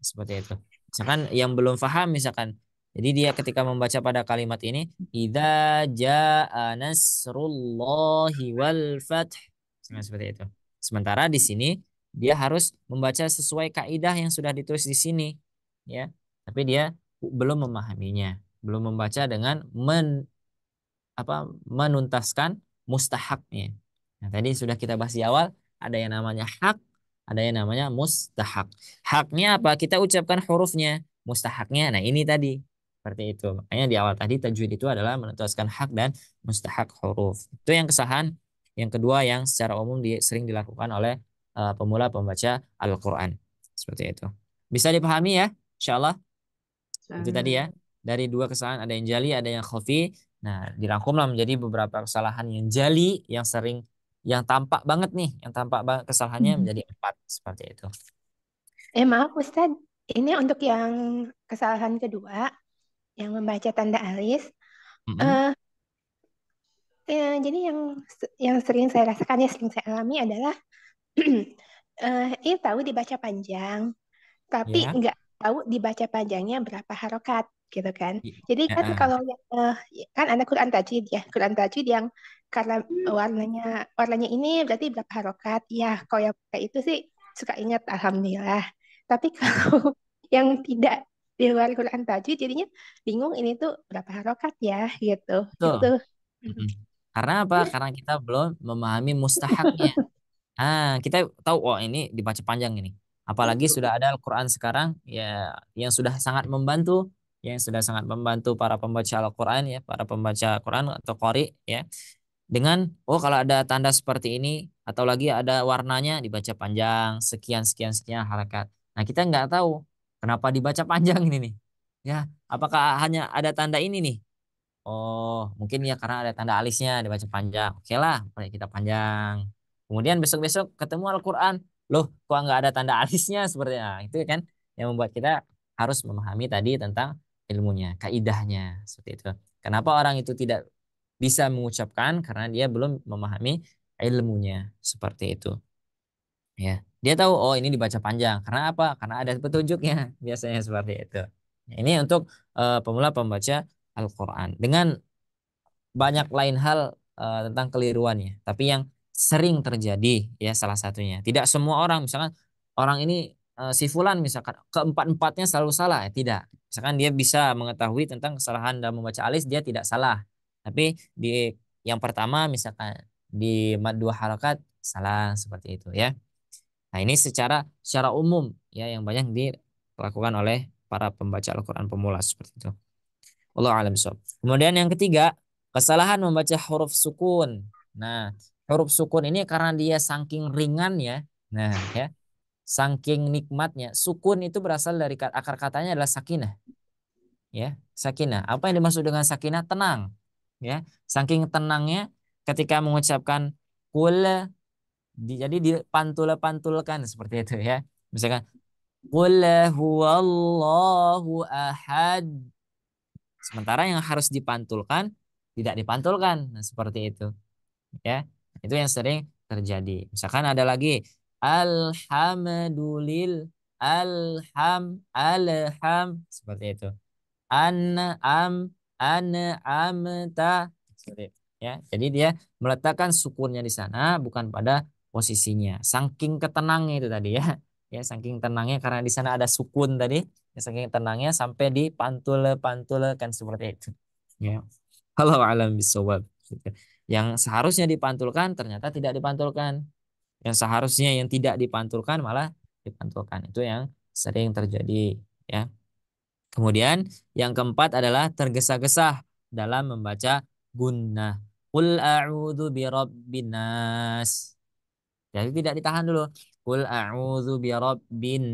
Seperti itu. Misalkan yang belum paham, misalkan. Jadi dia ketika membaca pada kalimat ini, idza jaa nasrullahi wal fath. Nah, seperti itu. Sementara di sini dia harus membaca sesuai kaidah yang sudah ditulis di sini, ya. Tapi dia belum memahaminya, belum membaca dengan menuntaskan mustahaknya. Nah, tadi sudah kita bahas di awal, ada yang namanya hak, ada yang namanya mustahak. Haknya apa? Kita ucapkan hurufnya. Mustahaknya, nah ini tadi. Seperti itu. Makanya di awal tadi tajwid itu adalah menuntaskan hak dan mustahak huruf. Itu yang kesalahan yang kedua yang secara umum sering dilakukan oleh pemula pembaca Al-Quran. Seperti itu. Bisa dipahami ya? Insya Allah. Itu tadi ya. Dari 2 kesalahan, ada yang jali, ada yang khafi. Nah, dirangkumlah menjadi beberapa kesalahan yang jali, yang sering, yang tampak banget nih, yang tampak banget kesalahannya menjadi 4 seperti itu. Maaf Ustadz, ini untuk yang kesalahan kedua, yang membaca tanda alis. Mm-mm. Jadi yang sering saya rasakan, ya sering saya alami adalah ini tahu dibaca panjang, tapi Ya. nggak tahu dibaca panjangnya berapa harokat, gitu kan. I- Jadi kan eh, kalau kan ada Quran tajwid ya, Quran tajwid yang karena warnanya ini berarti berapa harokat. Ya, kalau yang kayak itu sih suka ingat, alhamdulillah. Tapi kalau yang tidak di luar Quran tajwid, jadinya bingung ini tuh berapa harokat ya, gitu. Betul. Itu. Mm-mm. Karena apa? Karena kita belum memahami mustahaknya. Kita tahu, oh ini dibaca panjang ini. Apalagi sudah ada Al-Quran sekarang, ya, yang sudah sangat membantu, yang sudah sangat membantu para pembaca Al-Quran, ya, para pembaca Quran atau qari, ya, dengan, oh, kalau ada tanda seperti ini atau lagi ada warnanya dibaca panjang sekian sekian sekian harakat. Nah, kita nggak tahu kenapa dibaca panjang ini nih. Ya, apakah hanya ada tanda ini nih? Oh, mungkin ya karena ada tanda alisnya dibaca panjang. Oke lah, boleh kita panjang. Kemudian besok-besok ketemu Al-Quran. loh kok nggak ada tanda alisnya seperti itu kan yang membuat kita harus memahami tadi tentang ilmunya, kaidahnya seperti itu. Kenapa orang itu tidak bisa mengucapkan? Karena dia belum memahami ilmunya seperti itu. Ya, dia tahu oh ini dibaca panjang. Karena apa? Karena ada petunjuknya biasanya seperti itu. Nah, ini untuk pemula pembaca Al-Quran. Dengan banyak lain hal tentang keliruannya. Tapi yang sering terjadi ya salah satunya. Tidak semua orang misalkan orang ini si fulan misalkan keempat-empatnya selalu salah, ya tidak. Misalkan dia bisa mengetahui tentang kesalahan dalam membaca alis dia tidak salah. Tapi di yang pertama misalkan di mad dua harakat salah seperti itu ya. Nah, ini secara umum ya yang banyak dilakukan oleh para pembaca Al-Qur'an pemula seperti itu. Wallahu a'lam bishawab. Kemudian yang ketiga, kesalahan membaca huruf sukun. Nah, huruf sukun ini karena dia saking ringannya, nah ya, saking nikmatnya. Sukun itu berasal dari akar katanya adalah sakinah, ya. Sakinah. Apa yang dimaksud dengan sakinah? Tenang, ya. Saking tenangnya ketika mengucapkan kul jadi dipantul-pantulkan seperti itu ya. Misalkan qul huwallahu ahad. Sementara yang harus dipantulkan tidak dipantulkan. Nah, seperti itu. Ya. Itu yang sering terjadi. Misalkan ada lagi alhamdulil alham seperti itu. An'am an'amta seperti itu. Ya. Jadi dia meletakkan sukunnya di sana bukan pada posisinya. Saking ketenangnya itu tadi ya. Ya, saking tenangnya karena di sana ada sukun tadi. Ya, saking tenangnya sampai dipantul-pantulkan seperti itu. Ya. Wallahu a'lam bishawab. Yang seharusnya dipantulkan ternyata tidak dipantulkan. Yang seharusnya yang tidak dipantulkan malah dipantulkan. Itu yang sering terjadi ya. Kemudian yang keempat adalah tergesa-gesa dalam membaca gunnah. Qul a'udzu birabbin nas. Jadi tidak ditahan dulu. Qul a'udzu birabbin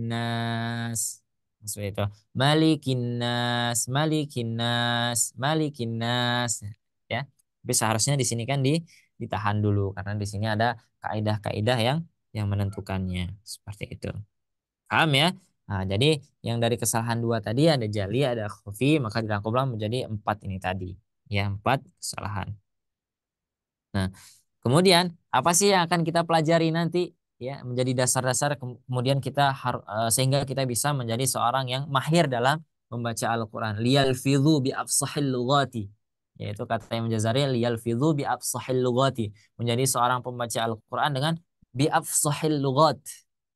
nas. Seperti itu. Malikin nas, malikin nas, malikin nas. Ya. Tapi seharusnya di sini kan ditahan dulu karena di sini ada kaidah-kaidah yang menentukannya. Seperti itu. Paham ya? Nah, jadi yang dari kesalahan dua tadi ada jali, ada khafi, maka dirangkumlah menjadi empat ini tadi. Ya, empat kesalahan. Nah, kemudian apa sih yang akan kita pelajari nanti ya menjadi dasar-dasar kemudian kita sehingga kita bisa menjadi seorang yang mahir dalam membaca Al-Qur'an. Liyalfidhu bi afsahil lughati. Yaitu kata Imam Jazari liyalfidhu bi afsahil lughati. Menjadi seorang pembaca Al-Qur'an dengan bi afsahil lughat.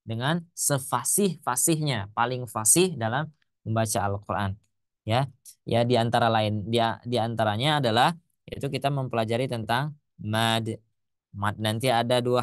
Dengan sefasih-fasihnya, paling fasih dalam membaca Al-Qur'an. Ya. Ya di antara lain di antaranya adalah yaitu kita mempelajari tentang mad. Mad nanti ada dua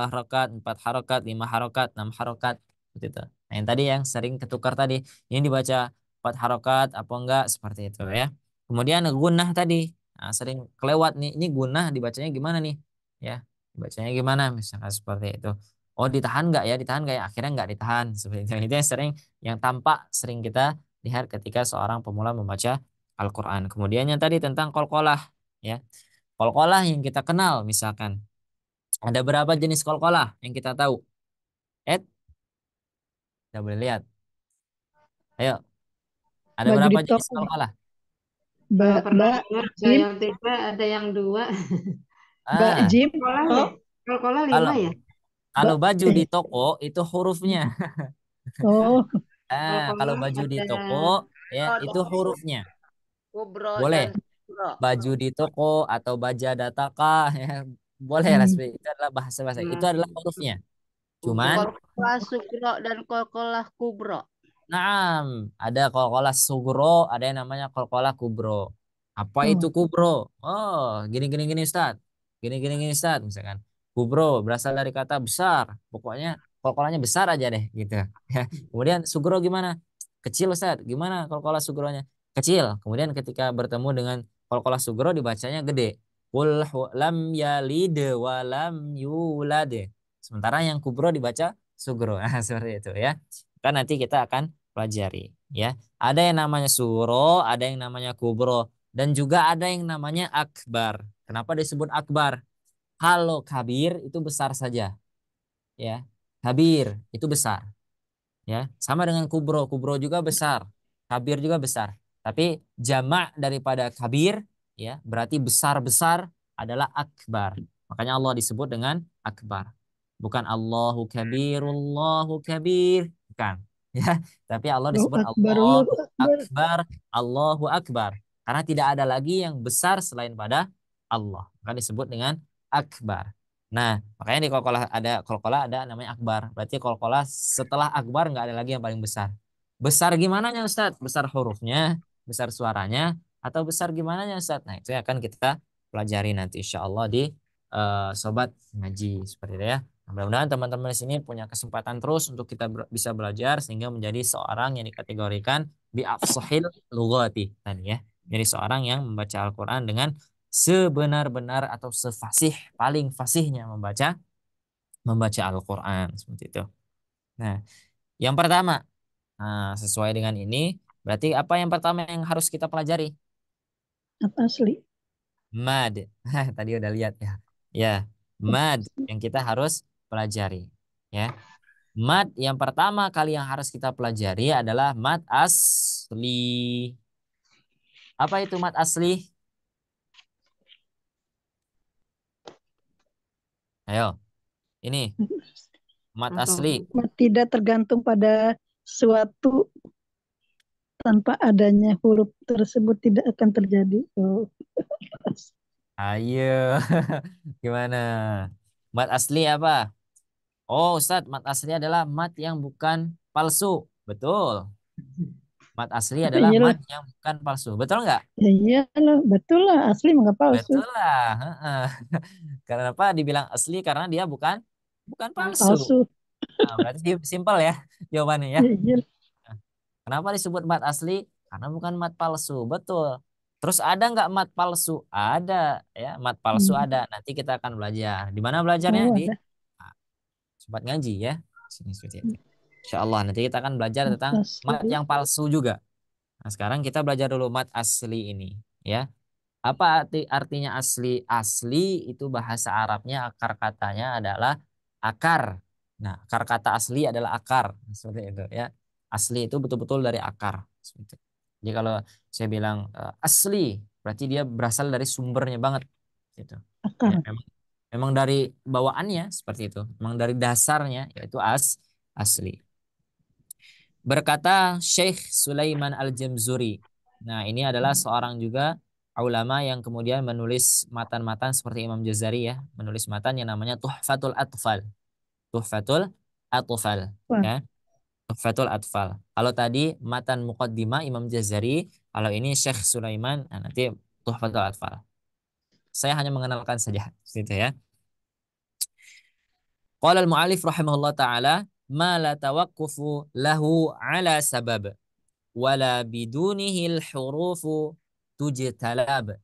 harokat, empat harokat, lima harokat, enam harokat, seperti itu. Nah, yang tadi yang sering ketukar tadi, ini dibaca empat harokat apa enggak seperti itu ya. Kemudian gunnah tadi, nah, sering kelewat nih. Ini gunnah dibacanya gimana nih? Ya, dibacanya gimana? Misalkan seperti itu. Oh ditahan enggak ya? Ditahan enggak ya? Akhirnya enggak ditahan seperti itu. Itu yang sering, yang tampak sering kita lihat ketika seorang pemula membaca Al-Quran. Kemudian yang tadi tentang kolkolah, ya. Kolkolah yang kita kenal misalkan. Ada berapa jenis kolkolah yang kita tahu? Ed, kita boleh lihat. Ayo, ada Baju berapa di jenis toko. kolkolah? Kalau pernah Mbak dengar ada Jim, yang tiga, ada yang dua. Mbak Ah, Jim, Kolah ya? oh, Kalau kolah kalau lima ya? kalau Mbak, baju di toko itu hurufnya. oh, Kalau Kalau kolah baju di ada toko ya itu hurufnya. Kubro Boleh dan Subro. baju di toko atau baja dataka ya. Boleh lah hmm, itu adalah bahasa-bahasa. Itu nah, adalah hurufnya. Cuman kubro. Kolkolah Sugro dan Kolkolah Kubro. naam, ada kolkolah sugro, ada yang namanya kolkolah kubro. Apa itu oh, kubro? Oh, gini gini gini Ustaz. Gini gini gini Ustaz, misalkan. Kubro berasal dari kata besar. Pokoknya kolkolahnya besar aja deh gitu. Ya. Kemudian sugro gimana? Kecil Ustaz. Gimana kolkolah sugronya? Kecil. Kemudian ketika bertemu dengan kolkolah sugro dibacanya gede. Lam yalid wa lam yulad. Sementara yang kubro dibaca sugro. Nah, seperti itu ya. Kan nanti kita akan pelajari ya. Ada yang namanya suro, ada yang namanya kubro dan juga ada yang namanya akbar. Kenapa disebut akbar? Kalau kabir itu besar saja. ya. Kabir itu besar, ya. Sama dengan kubro, kubro juga besar, kabir juga besar. Tapi jamak daripada kabir, ya, berarti besar-besar adalah akbar. Makanya Allah disebut dengan akbar. Bukan Allahu kabirullahu kabir, bukan. Ya, tapi Allah Allahu disebut Akbar, Allahu Allahu Akbar. akbar, Allahu akbar. Karena tidak ada lagi yang besar selain pada Allah. Maka disebut dengan akbar. Nah, makanya di kolkolah ada namanya akbar. Berarti kolkolah setelah akbar nggak ada lagi yang paling besar. Besar gimana ya Ustaz? Besar hurufnya, besar suaranya, atau besar gimana ya Ustaz? Nah, itu yang akan kita pelajari nanti insya Allah di sobat ngaji seperti itu ya. Nah, mudah-mudahan teman-teman di sini punya kesempatan terus untuk kita bisa belajar sehingga menjadi seorang yang dikategorikan bi afsahil lughati tadi ya. Jadi seorang yang membaca Al-Qur'an dengan sebenar-benar atau sefasih paling fasihnya membaca membaca Al-Qur'an seperti itu. Nah, yang pertama, sesuai dengan ini berarti apa yang pertama yang harus kita pelajari? Apa asli? Mad. Tadi udah lihat ya. Ya, mad yang kita harus pelajari. Ya, mad yang pertama kali yang harus kita pelajari adalah mad asli. Apa itu mad asli? Ayo, ini mad asli. Tidak tergantung pada suatu, tanpa adanya huruf tersebut tidak akan terjadi. Oh. Ayo, gimana? Mad asli apa? Oh, Ustadz, mad asli adalah mad yang bukan palsu. Betul. Mad asli Tapi adalah iyalah, mad yang bukan palsu. Betul nggak? ya iyalah, betul lah, asli nggak palsu. Betul lah. Heeh. Kenapa dibilang asli? Karena dia bukan bukan palsu. Palsu. Nah, berarti simpel ya jawabannya ya. Ya, iya. Nah, kenapa disebut mat asli? Karena bukan mat palsu. Betul. Terus ada nggak mat palsu? Ada ya, mat palsu Hmm. ada. Nanti kita akan belajar. Di mana belajarnya? Oh, Di ada. sobat ngaji ya. Sini seperti itu. Insya Allah nanti kita akan belajar tentang mat Asli. yang palsu juga. Nah, sekarang kita belajar dulu mat asli ini ya. Apa artinya asli? Asli itu bahasa Arabnya akar katanya adalah akar. Nah, akar kata asli adalah akar. Seperti itu ya. Asli itu betul-betul dari akar. Seperti itu. Jadi kalau saya bilang asli, berarti dia berasal dari sumbernya banget. Gitu. Ya, Akar. memang dari bawaannya seperti itu. Memang dari dasarnya yaitu asli. Berkata Syekh Sulaiman Al-Jamzuri. Nah, ini adalah seorang juga ulama yang kemudian menulis matan-matan seperti Imam Jazari ya, menulis matan yang namanya Tuhfatul Atfal. Tuhfatul Atfal, Wah, ya. Tuhfatul Atfal. Kalau tadi matan Muqaddimah Imam Jazari, kalau ini Syekh Sulaiman, nah nanti Tuhfatul Atfal. Saya hanya mengenalkan saja, gitu ya. Qala al-mu'allif rahimahullah taala, ma la tawaqqufu lahu ala sabab wala bidunihil hurufu tujtalab,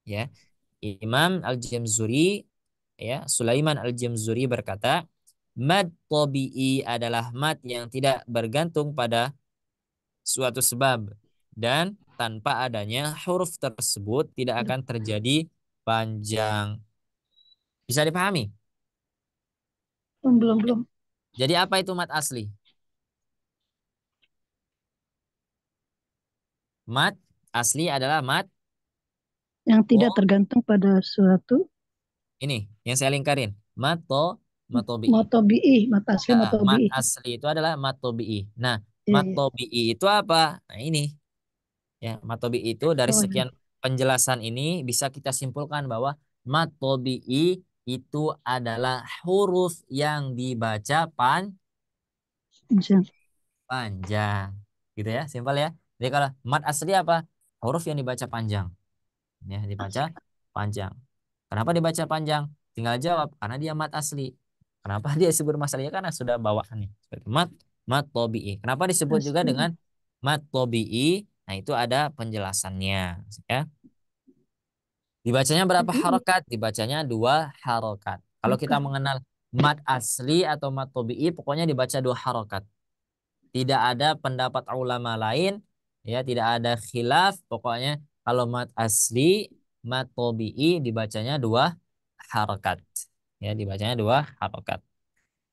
ya. Imam Al-Jamzuri, ya, Sulaiman Al-Jamzuri berkata, mad tabi'i adalah mad yang tidak bergantung pada suatu sebab dan tanpa adanya huruf tersebut tidak akan terjadi panjang. Bisa dipahami? belum belum. Jadi apa itu mad asli? Mad asli adalah mad Yang tidak oh tergantung pada suatu. ini yang saya lingkarin. Matobi'i. Motobi'i, mata asli Ya, mat motobi'i. asli itu adalah matobi'i. Nah, Iya, iya. matobi'i itu apa? Nah, ini ya, matobi'i itu dari Oh, iya. sekian penjelasan ini bisa kita simpulkan bahwa matobi'i itu adalah huruf yang dibaca Panjang. panjang. Gitu ya, simpel ya. Jadi kalau mat asli apa? Huruf yang dibaca panjang. Ya, dibaca panjang. Kenapa dibaca panjang? Tinggal jawab, karena dia mat asli. Kenapa dia disebut mat asli? Karena sudah bawaannya. Seperti mat tobi'i. Kenapa disebut juga Asli. dengan mat tobi'i? Nah, itu ada penjelasannya. Ya. Dibacanya berapa Tobi'i. harokat? Dibacanya 2 harokat. Kalau kita Harokat. mengenal mat asli atau mat tobi'i, pokoknya dibaca 2 harokat. Tidak ada pendapat ulama lain, ya, tidak ada khilaf. Pokoknya kalau mat asli, mat tobi'i dibacanya 2 harokat. Ya, dibacanya 2 harokat.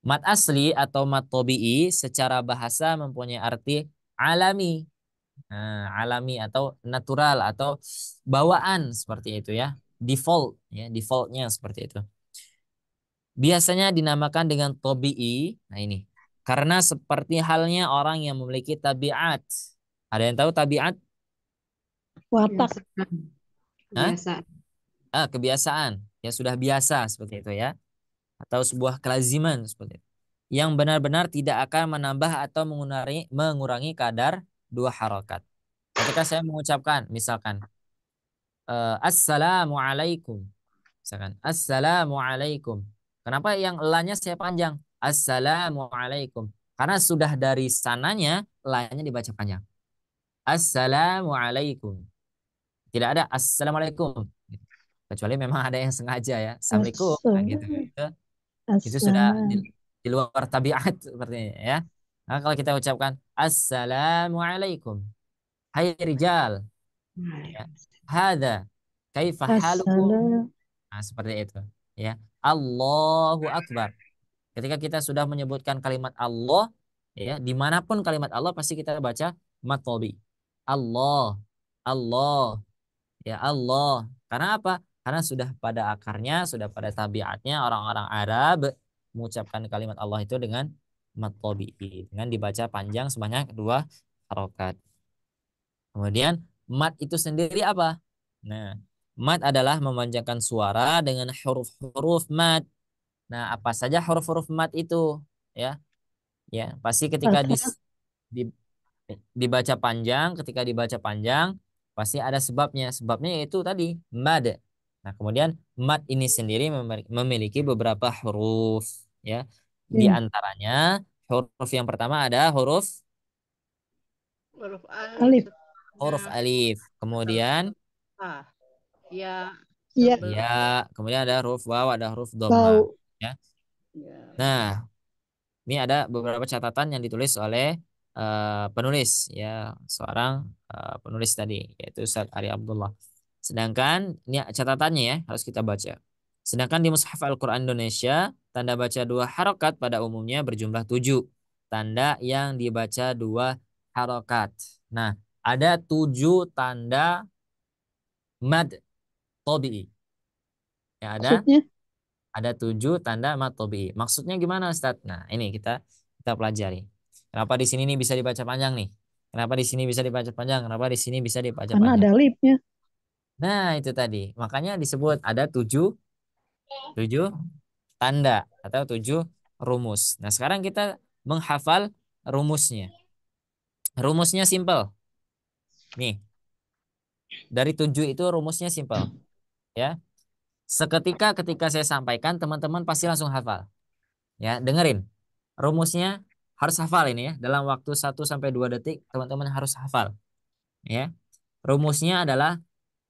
Mat asli atau mat tobi'i secara bahasa mempunyai arti alami. Nah, alami atau natural atau bawaan seperti itu ya. Default ya, defaultnya seperti itu. Biasanya dinamakan dengan tobi'i. Nah ini. Karena seperti halnya orang yang memiliki tabiat. Ada yang tahu tabiat? Watak. Hah? Kebiasaan. Kebiasaan. Ya sudah biasa seperti itu ya. Atau sebuah kelaziman seperti itu. Yang benar-benar tidak akan menambah atau mengurangi kadar dua harokat. Ketika saya mengucapkan, misalkan, Assalamualaikum. Misalkan, Assalamualaikum. Kenapa yang elanya saya panjang? Assalamualaikum. Karena sudah dari sananya, elanya dibaca panjang. Assalamualaikum. Tidak ada Assalamualaikum. Kecuali memang ada yang sengaja ya. Assalamualaikum. Nah, gitu. Itu sudah di luar tabiat sepertinya ya. Nah, kalau kita ucapkan Assalamualaikum. Hai rijal. Ya. Hada. Kaifa halukum. Nah, seperti itu. Ya. Allahu Akbar. Ketika kita sudah menyebutkan kalimat Allah, ya, dimanapun kalimat Allah pasti kita baca matobi. Allah. Allah. Ya Allah. Karena apa? Karena sudah pada akarnya, sudah pada tabiatnya orang-orang Arab mengucapkan kalimat Allah itu dengan mat tabi'i, dengan dibaca panjang sebanyak 2 harokat. Kemudian mat itu sendiri apa? Nah, mat adalah memanjangkan suara dengan huruf-huruf mat. Nah, apa saja huruf-huruf mat itu? Ya, ya pasti ketika di- dibaca panjang, ketika dibaca panjang pasti ada sebabnya. Sebabnya yaitu tadi mad. Nah, kemudian mad ini sendiri memiliki beberapa huruf ya. Di antaranya huruf yang pertama ada huruf Huruf Alif. alif. Kemudian Ya. Ya. ya, kemudian ada huruf waw, ada huruf dhamma ya. Nah, ini ada beberapa catatan yang ditulis oleh penulis ya, seorang penulis tadi yaitu Ustaz Ari Abdullah. Sedangkan ini catatannya ya harus kita baca. Sedangkan di Mushaf Al-Quran Indonesia tanda baca 2 harokat pada umumnya berjumlah 7 tanda yang dibaca 2 harokat. Nah, ada 7 tanda mad tobi'i. Ya, ada 7 tanda mad tobi'i. Maksudnya gimana Ustaz? Nah, ini kita pelajari. Kenapa di sini nih bisa dibaca panjang nih? Kenapa di sini bisa dibaca panjang? Kenapa di sini bisa dibaca Karena panjang? ada alifnya. Nah, itu tadi. Makanya disebut ada 7 tanda atau 7 rumus. Nah, sekarang kita menghafal rumusnya. Rumusnya simple. Nih, dari 7 itu rumusnya simple. Ya. Seketika ketika saya sampaikan, teman-teman pasti langsung hafal. Ya, dengerin. Rumusnya harus hafal ini ya. Dalam waktu 1 sampai 2 detik, teman-teman harus hafal. Ya. Rumusnya adalah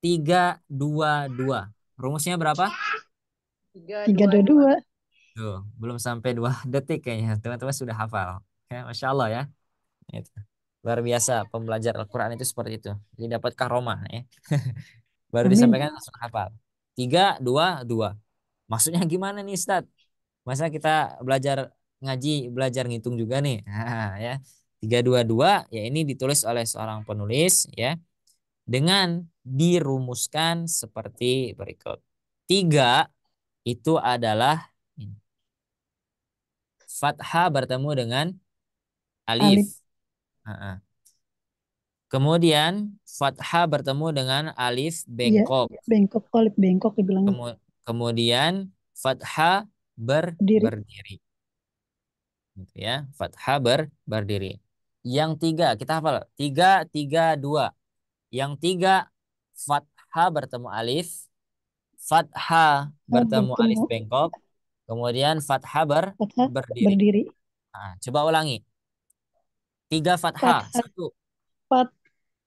3-2-2. Rumusnya berapa? 322. Tuh, belum sampai 2 detik kayaknya. Teman-teman sudah hafal. Ya, Masya Allah ya. Itu. Luar biasa pembelajar Al-Quran itu seperti itu. Jadi dapat karomah ya. Baru Amin. disampaikan langsung hafal. 3-2-2. Maksudnya gimana nih Ustaz? Masa kita belajar ngaji, belajar ngitung juga nih. Nah, ya. 3-2-2 ya ini ditulis oleh seorang penulis ya dengan dirumuskan seperti berikut. 3 itu adalah fathah bertemu dengan alif. Kemudian fathah bertemu dengan alif bengkok. Ya, bengkok, alif bengkok dibilangnya. Kemudian fathah berdiri. Gitu ya, fathah berdiri. Yang 3 kita hafal 3-3-2. Yang 3 fathah bertemu alif, fathah bertemu alif bengkok, kemudian fathah berdiri. Nah, coba ulangi. 3 fathah. 1.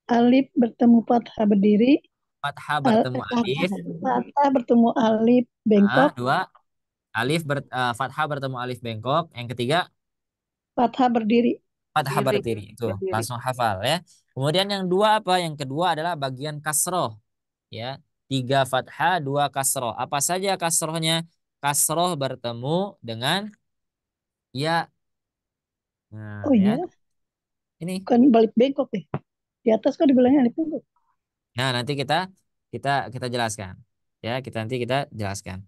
Alif bertemu fathah berdiri. Fathah bertemu alif. Fathah bertemu alif bengkok. 2. Fathah bertemu alif bengkok. Yang ketiga fathah berdiri. Fathah berdiri. Itu langsung hafal ya. Kemudian yang 2 apa? Yang kedua adalah bagian kasroh. Ya, 3 fathah, 2 kasroh. Apa saja kasrohnya? Kasroh bertemu dengan Ya. Nah, Oh ya. iya, Ini. kan balik bengkok deh. Di atas kok dibilangnya balik bengkok. Nah, nanti kita jelaskan. Ya, nanti kita jelaskan.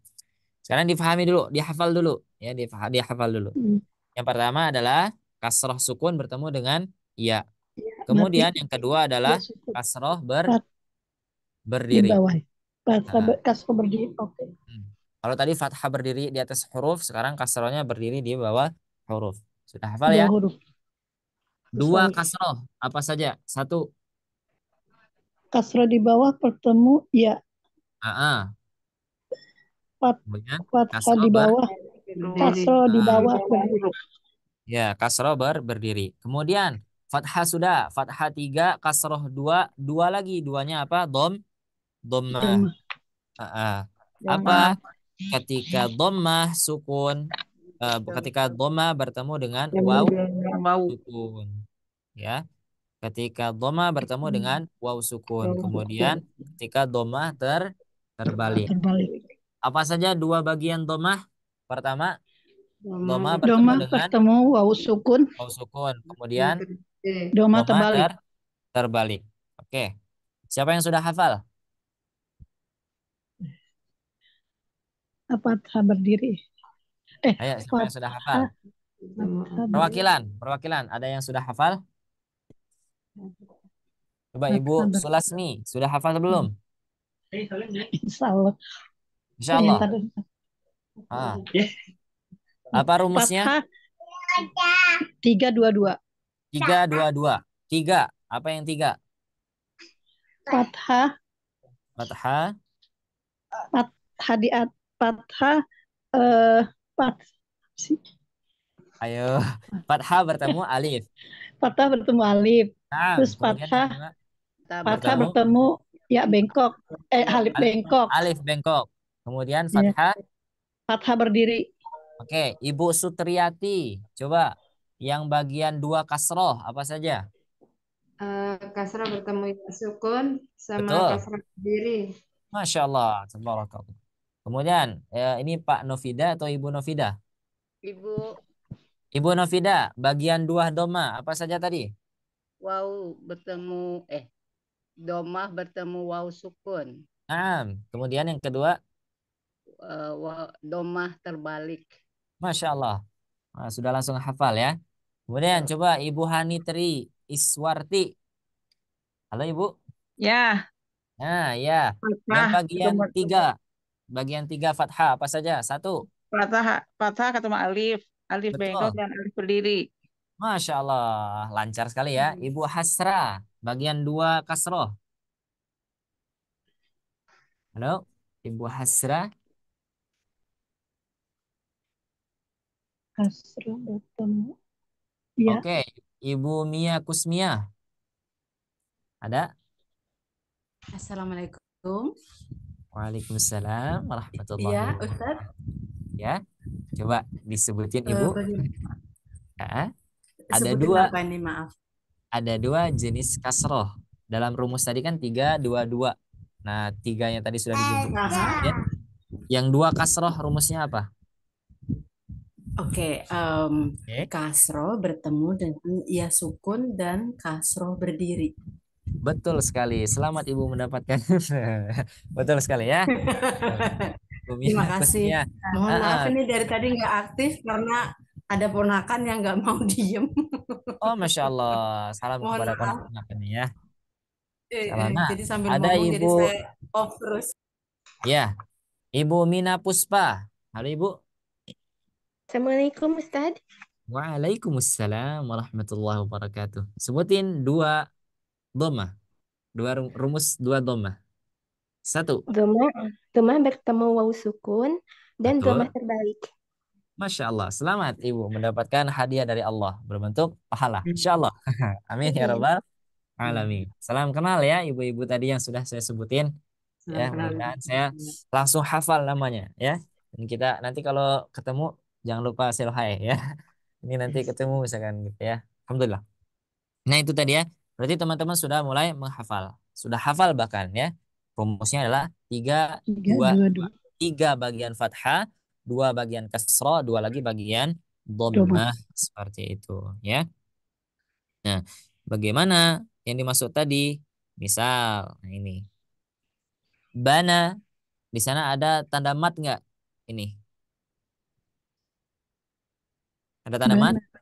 Sekarang difahami dulu, dihafal dulu. Ya, dihafal dulu. Hmm. Yang pertama adalah kasroh sukun bertemu dengan ya. Berarti Kemudian yang kedua adalah ya syukur. kasroh Pat di berdiri. bawah. Nah, Kasro berdiri. Oke. hmm. Kalau tadi fathah berdiri di atas huruf, sekarang kasrohnya berdiri di bawah huruf. Sudah hafal ya? Bawah huruf. Dua Hafal. kasroh, apa saja? Satu. Kasro di bawah bertemu ya. Ah, Fat, kemudian fathah kasroh di bawah. Berdiri. Kasro di ah, bawah berdiri. ya, kasroh berdiri. Kemudian fathah sudah, fathah tiga, kasroh dua, dua lagi, duanya apa? Dhammah. Doma. Apa? Doma. Ketika dhammah sukun, ketika dhammah bertemu dengan waw Bau. sukun, ya. Ketika dhammah bertemu dengan waw sukun, kemudian ketika dhammah terbalik. Terbalik. Apa saja dua bagian dhammah? Pertama, dhammah Doma. bertemu Doma dengan bertemu waw sukun. waw sukun, kemudian Doma dhammah terbalik. terbalik. Oke. Siapa yang sudah hafal? Fathah berdiri. Ayo, siapa yang sudah hafal? Fathah. Fathah Perwakilan. Ada yang sudah hafal? Coba Ibu berdiri. Sulasmi, sudah hafal belum? Insya Allah. Insya Allah. Tadi. Ah. Apa rumusnya? Fathah 322. 322. 3. Apa yang 3? Fathah Fathah. fathah di atas fathah fathah Ayo. Fathah bertemu alif. fathah bertemu alif. Nah, Terus kemudian yang kedua fathah bertemu bertemu ya bengkok. Alif bengkok. alif bengkok. Kemudian Ya. fathah. Fathah berdiri. Oke, Ibu Sutriyati. Coba yang bagian 2 kasroh apa saja? Kasrah bertemu sukun sama Betul. kasrah berdiri. Masya Allah. Tabarakallah. Kemudian ini Pak Novida atau Ibu Novida? Ibu, Ibu Novida, bagian 2 doma apa saja tadi? wow bertemu, domah bertemu wow sukun. Nah, kemudian yang kedua, Domah terbalik. Masya Allah. Nah, sudah langsung hafal ya. Kemudian coba Ibu Hanitri Iswarti. Halo Ibu. Ya, Nah ya, yang bagian 3. Bagian 3 fathah apa saja? 1. patah ketemu alif, alif bengkok Betul. dan alif berdiri. Masya Allah. Lancar sekali ya. Ibu Hasra. Bagian 2 kasroh. Halo. Ibu Hasra. Kasro bertemu ya. Oke. Ibu Mia Kusmia. Ada? Assalamualaikum. Waalaikumsalam warahmatullahi Iya, wabarakatuh. Ustadz. Ya. Coba disebutin Ibu. Ya. Ada Sebutin 2. apa ini, maaf. Ada 2 jenis kasroh. Dalam rumus tadi kan 322. Nah, 3-nya tadi sudah disebut. Ya. Yang 2 kasroh rumusnya apa? Oke, Oke. kasro bertemu dengan ya sukun dan kasro berdiri. Betul sekali. Selamat Ibu mendapatkan. Betul sekali ya. Terima kasih. Kusmia. Mohon maaf Ah, ah. ini dari tadi nggak aktif karena ada ponakan yang nggak mau diem. Oh, Masya Allah. Salam Mohon kepada maaf. ponakan ini ya. Salam. Nah, Jadi sambil ada ngomong jadi Ibu. saya off terus. Ya, Ibu Mina Puspa. Halo Ibu. Assalamualaikum Ustaz. Waalaikumsalam warahmatullahi wabarakatuh. Sebutin 2 doma. 2 rumus 2 doma. 1. Doma bertemu waw sukun dan doma Betul. terbalik. Masya Allah. Selamat Ibu mendapatkan hadiah dari Allah berbentuk pahala. Insya Allah. Amin ya Amin. Rabbal Alamin. Salam kenal ya ibu-ibu tadi yang sudah saya sebutin. Salam Ya, kenal. mudah-mudahan saya langsung hafal namanya ya. Dan kita nanti kalau ketemu jangan lupa say hi ya. Ini nanti ketemu misalkan gitu ya. Alhamdulillah. Nah, itu tadi ya. Berarti teman-teman sudah mulai menghafal. Sudah hafal bahkan ya. Rumusnya adalah 3, 2, 322. 3 bagian fathah, 2 bagian kasroh, 2 lagi bagian Doma. dhammah seperti itu ya. Nah, bagaimana yang dimaksud tadi? Misal, nah ini bana di sana ada tanda mat nggak? Ini ada tanda mat? Bana.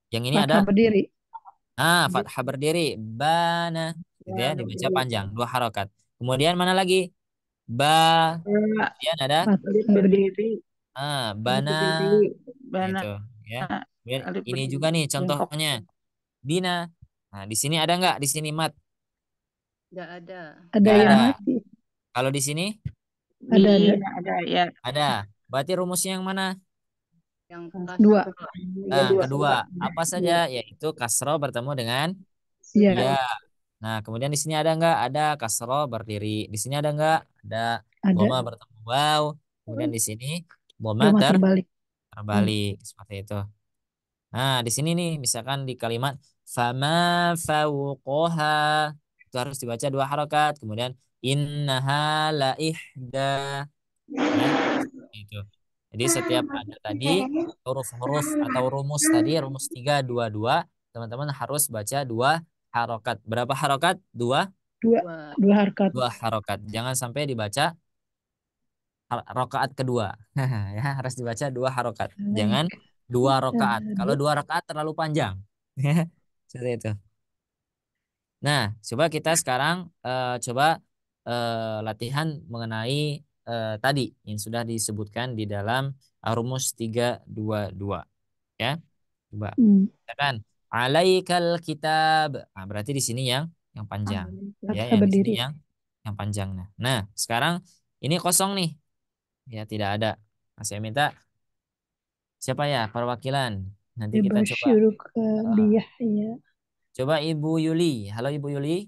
Yang ini ada Fathah berdiri. fathah berdiri, bana, gitu ya, dibaca panjang, dua harokat. Kemudian mana lagi? Ba, kemudian ada Alif Alif. berdiri. Alif bana, berdiri. nah Bana. itu ya. Kemudian Alif ini berdiri. juga nih Bengkok. contohnya, bina. Nah, di sini ada nggak? Di sini mat? Tidak ada. Ada Nggak yang ada. mati. Kalau di sini Ada. Bina ada ya. ada. Berarti rumusnya yang mana? Yang Dua. kasroh. Nah, Dua. kedua, apa saja? Yaitu kasro bertemu dengan Iya. ya. Nah, kemudian di sini ada nggak? Ada kasro berdiri. Di sini ada nggak? Ada Ada. doma bertemu waw. Kemudian di sini doma Doma terbalik. terbalik seperti itu. Nah, di sini nih, misalkan di kalimat fama fauqoha itu harus dibaca dua harokat. Kemudian innaha la ihda ya itu. Jadi setiap ada tadi huruf-huruf atau rumus tadi rumus 3 2 2 teman-teman harus baca dua harokat. Berapa harokat? Dua Dua. Dua. Dua harkat. dua harokat. Jangan sampai dibaca rokaat kedua. Ya harus dibaca dua harokat. Jangan dua rokaat. Kalau dua rokaat terlalu panjang. Seperti itu. Nah, coba kita sekarang coba latihan mengenai tadi yang sudah disebutkan di dalam rumus 3 2 2 ya. Coba katakan alaikal kitab. Nah, berarti di sini yang panjang ya, Fathah yang di sini berdiri. yang panjang. Nah, sekarang ini kosong nih. Ya, tidak ada. Nah, saya minta siapa ya perwakilan? Nanti kita coba Yubashiruka eh, biyahya. coba Ibu Yuli. Halo Ibu Yuli.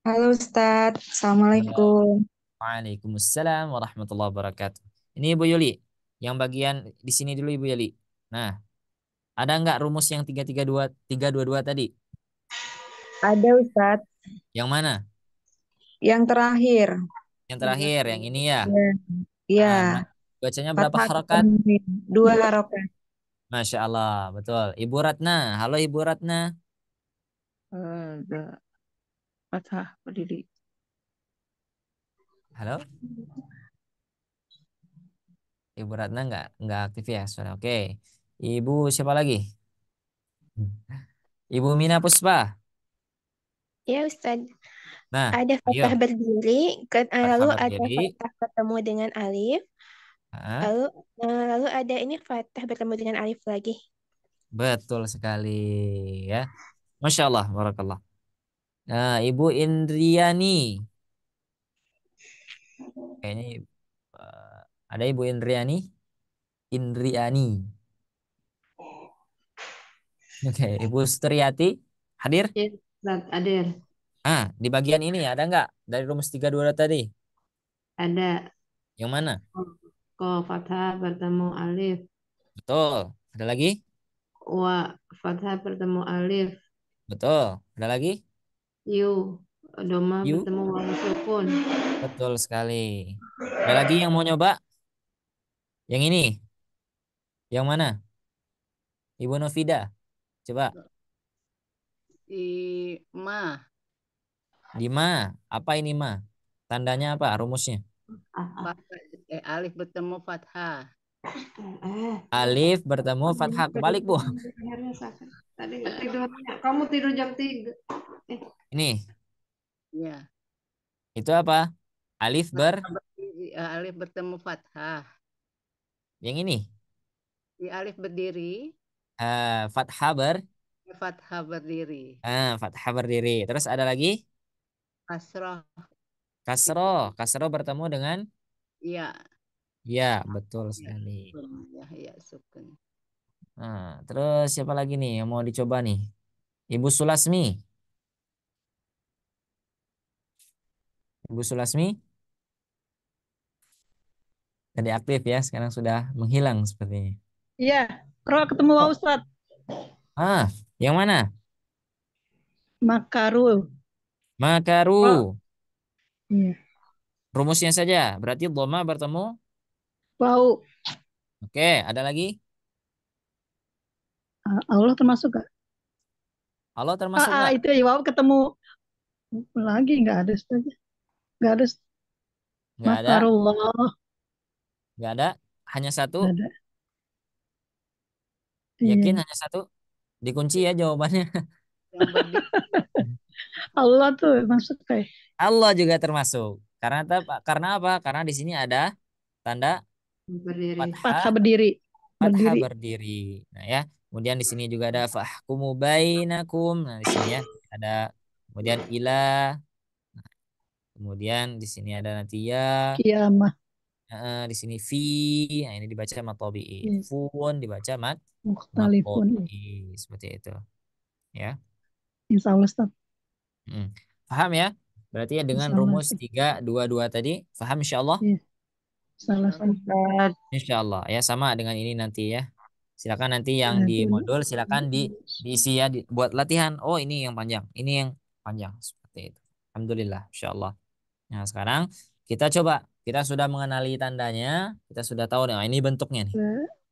Halo Ustadz, Halo. Assalamualaikum. Waalaikumsalam warahmatullahi wabarakatuh. Ini Ibu Yuli, yang bagian di sini dulu Ibu Yuli. Nah, ada nggak rumus yang 3 3 2 tadi? Ada Ustadz, Yang mana? yang terakhir. Yang terakhir, yang ini ya. Ya, ya. Bacanya berapa Fathah harokat? ketamrin. Dua harokat. Masya Allah, betul. Ibu Ratna, halo Ibu Ratna. Ada. Fathah berdiri. Halo, Ibu Ratna nggak aktif ya, suara. Oke, Ibu siapa lagi? Ibu Mina Puspa. Ya Ustadz, Nah, ada fathah ayo. berdiri, Fathah lalu ada berdiri. fathah bertemu dengan alif, Ah, lalu ada ini fathah bertemu dengan alif lagi. betul sekali ya. Masya Allah, barakallah. Nah, Ibu Indriani. Kayaknya ada Ibu Indriani. Indriani. Oke, Ibu Sutriyati hadir? Ya, Ustaz, Adil. Di bagian ini ada nggak dari rumus 3 2 tadi? Ada Yang mana? ko fathah bertemu alif, Betul. Ada lagi? wa fathah bertemu alif, Betul. Ada lagi? yu doma You? bertemu wawu sukun. Betul sekali. Ada lagi yang mau nyoba? Yang ini? Yang mana? Ibu Novida. Coba. Di ma. Di ma. Apa ini ma? Tandanya apa? Rumusnya? Ah, Alif bertemu fathah. Alif bertemu fathah. Kebalik, Bu. Lehernya sakit. Tadi nggak tidurnya. Kamu tidur jam 3. Ini. Ya. Itu apa? Alif Alif bertemu fathah. yang ini. Di alif berdiri, Fathah fathah berdiri. fathah berdiri. Terus ada lagi? Kasroh. Kasro. Kasro bertemu dengan Iya. ya, betul Ya, sekali. ya, ya, sukun. Terus siapa lagi nih yang mau dicoba nih? Ibu Sulasmi. Ibu Sulasmi tadi aktif ya, sekarang sudah menghilang sepertinya. Iya. Ro ketemu Oh, Ustadz. yang mana? Makarul. Makaru. Iya. Rumusnya saja. Berarti dhamma bertemu. Wau. Oke, ada lagi? Allah termasuk gak? Allah termasuk nggak? Itu ya, wow, ketemu lagi nggak ada Ustaz. Nggak ada. Nggak ada, Makarullah. nggak ada. Hanya satu. Nggak ada. Yakin Iya. hanya satu? Dikunci ya jawabannya. Yang berdiri. Allah tuh masuk kayak Allah juga termasuk. Karena apa? Karena di sini ada tanda Berdiri. fathah fathah, berdiri. fathah Berdiri. berdiri. Nah ya, kemudian di sini juga ada fahkumu bainakum. Nah di sini ya ada, kemudian ilah, kemudian di sini ada nanti ya, Kiamah. di sini fi. Nah ini dibaca matobi'i. Iya. Fun dibaca Mukhtalifun. matobi'i, seperti itu. Ya. Insya Allah Ustaz. Paham ya? Berarti ya dengan Insya Allah, rumus Ustaz. 3-2-2 tadi, paham insya Allah? Iya. Insya Allah, Ustaz. Insya Allah ya, sama dengan ini nanti ya. Silakan nanti yang di modul silakan diisi ya, buat latihan. Oh ini yang panjang, ini yang panjang, seperti itu. Alhamdulillah, insya Allah. Nah sekarang kita coba, kita sudah mengenali tandanya, kita sudah tahu nih, ini bentuknya nih.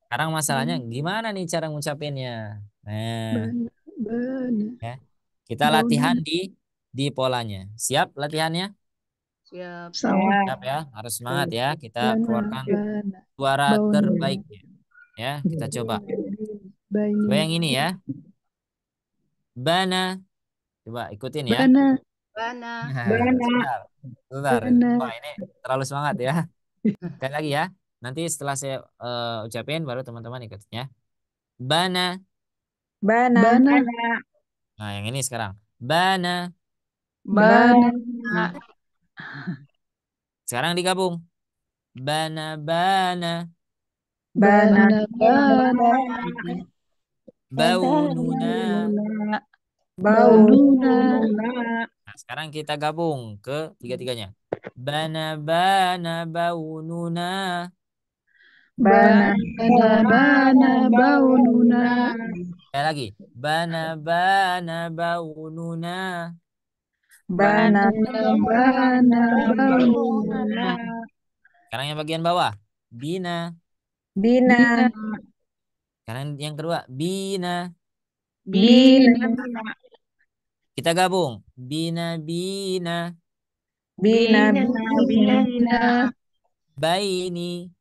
Sekarang masalahnya gimana nih cara ngucapinnya? Nah, Benar. ya. Kita latihan di polanya. Siap latihannya? Siap. Siap ya, harus semangat ya. Kita keluarkan suara terbaiknya. Ya, kita coba. Coba yang ini ya. Bana. Coba ikutin ya. Bana. Bana. Sebentar. Wah, ini terlalu semangat ya. Sekali lagi ya. Nanti setelah saya ucapin baru teman-teman ikutin ya. Bana. Bana. Nah, yang ini sekarang. Bana. Sekarang digabung. Bana. Baununa. Nah, sekarang kita gabung ke tiga-tiganya. Bana baununa. Baununa. Sekali lagi. Bana baununa. Baununa. Sekarang yang bagian bawah. Bina. Sekarang yang kedua. Bina. Kita gabung. Bina. Baini.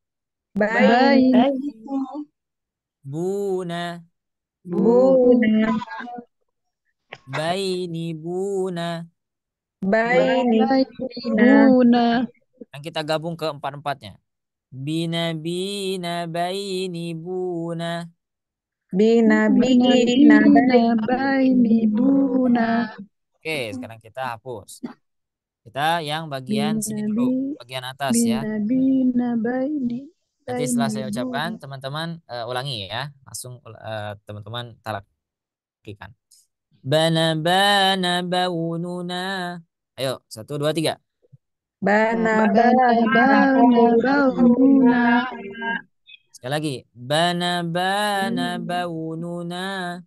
Buna. Baini buna. Dan kita gabung ke empat-empatnya. Bina baini buna. Baini buna. Oke, sekarang kita hapus. Kita yang bagian sini dulu, bagian atas ya. Nanti setelah saya ucapkan, teman-teman ulangi ya. Langsung teman-teman talakikan. Bana baununa. Ayo, 1, 2, 3. Bana baununa. Sekali lagi. Bana baununa.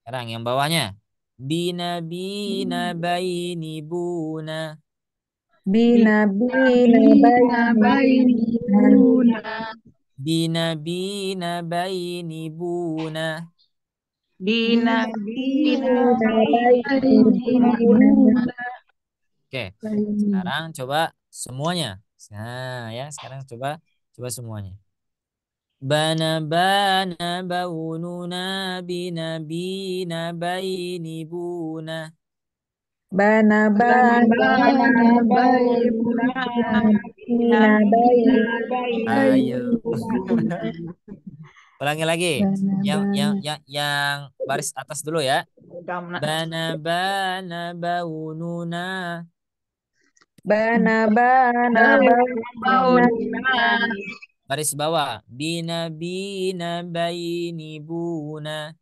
Sekarang yang bawahnya. Bina baini buna. Bina baini buna. Oke, sekarang coba semuanya. Nah, ya, sekarang coba semuanya. Bana baununa bina baini buna. Ayo. Ulangi lagi. Yang baris atas dulu ya. Bana baununa. Baris bawah. Bina baini buna.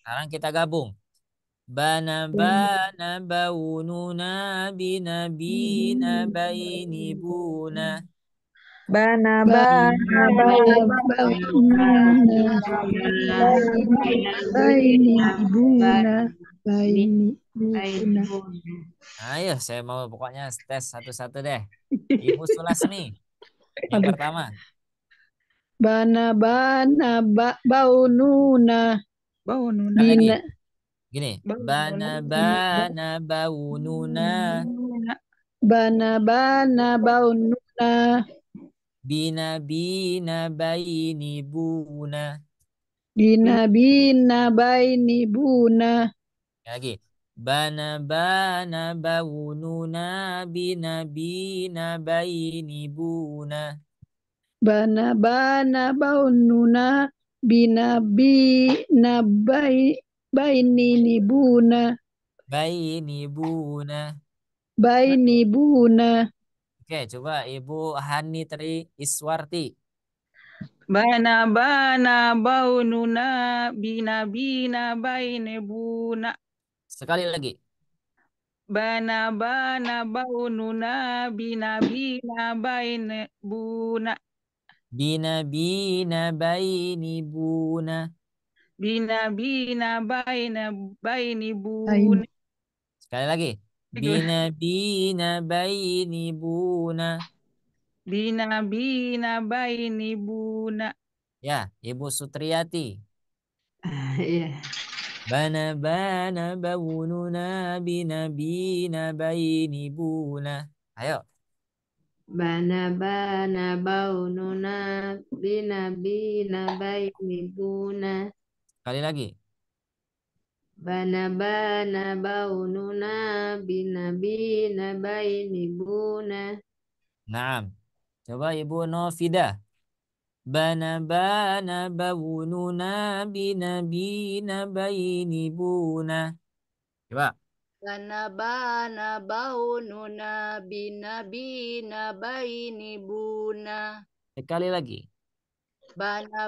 Sekarang kita gabung. Bana baununa bina baini buna. Buna. Ayo, saya mau pokoknya tes satu-satu deh. Ibu Sulasmi, yang Aduh. pertama. Bana bana baununa Baununa. Sekali lagi. bina Gini. Baununa. Bana baununa. bana baununa Bina baini buna. bina baini buna Lagi. Bana baununa bina baini buna. bana baununa bina baini buna Baini buna. baini buna Oke, coba Ibu Hani Tri Iswarti. Bana baununa bina baine buna. Sekali lagi. Bana baununa bina baine buna. Bina baini buna. Bina baine Ain. buna. Sekali lagi. Bina baini buna. Bina baine buna. Ya, Ibu Sutriyati. Iya. Bana baununa bina baini buna. Ayo. Bana baununa bina baini buna. Sekali lagi. Bana baununa bina baini buna. Naam. Coba Ibu Novidah. Bana baununa bina baini buna. Coba. Bana baununa bina baini buna. Sekali lagi. Bana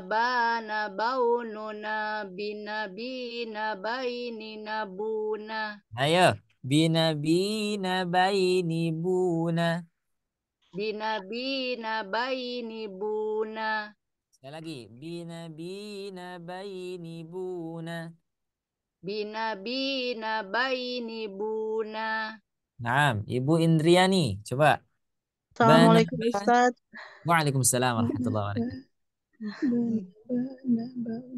baununa bina baini nabuna. Ayo. Bina baini buna. Bina baini buna. Sekali lagi. Bina baini buna. Bina baini buna. Naam. Ibu Indriani. Coba. Bana. Assalamualaikum Ustaz. Waalaikumsalam warahmatullahi wabarakatuh.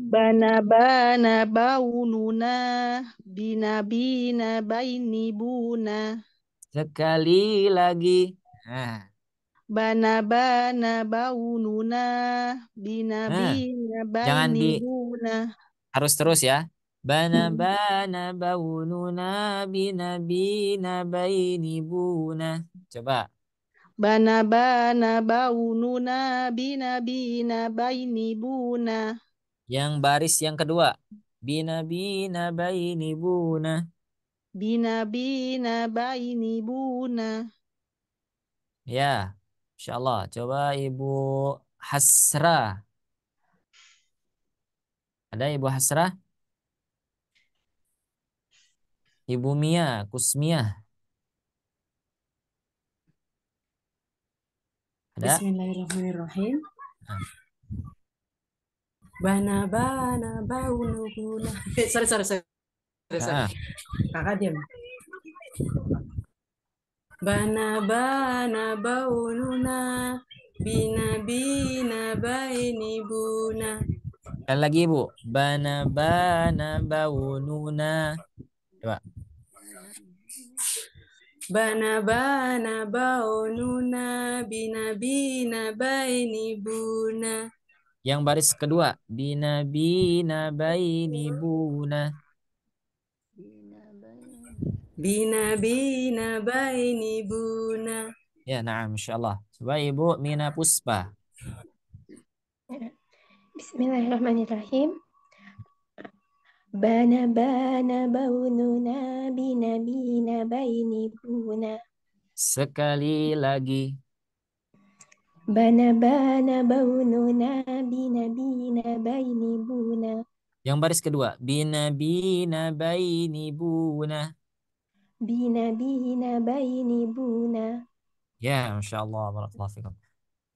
Bana baununa bina baini buna. Sekali lagi. Nah. Bana baununa bina Nah. Jangan baini di buna. harus terus ya. Bana baununa bina baini buna. Coba. Bana baununa bina baini buna. Yang baris yang kedua. Bina baini buna. Bina baini buna. Ya. Insya Allah. Coba Ibu Hasrah. Ada Ibu Hasrah? Ibu Mia, Kusmiah. Ada? Bismillahirrahmanirrahim. Nah. Bana baunu buna. Sorry. Ah. Kakak diam. Bana baununa bina baini buna. Sekali lagi Ibu. Bana baununa. Coba. Bana baununa bina baini buna. Yang baris kedua. Bina baini buna. Bina baini buna. Ya, nah, Masya Allah. Coba Ibu Mina Puspa. Bismillahirrahmanirrahim. Bana baununa bina baini buna. Sekali lagi. Bana baununa bina baini buna. Yang baris kedua. Bina baini buna. Bina baini buna. Ya, Masya Allah. Barakallahu fikum.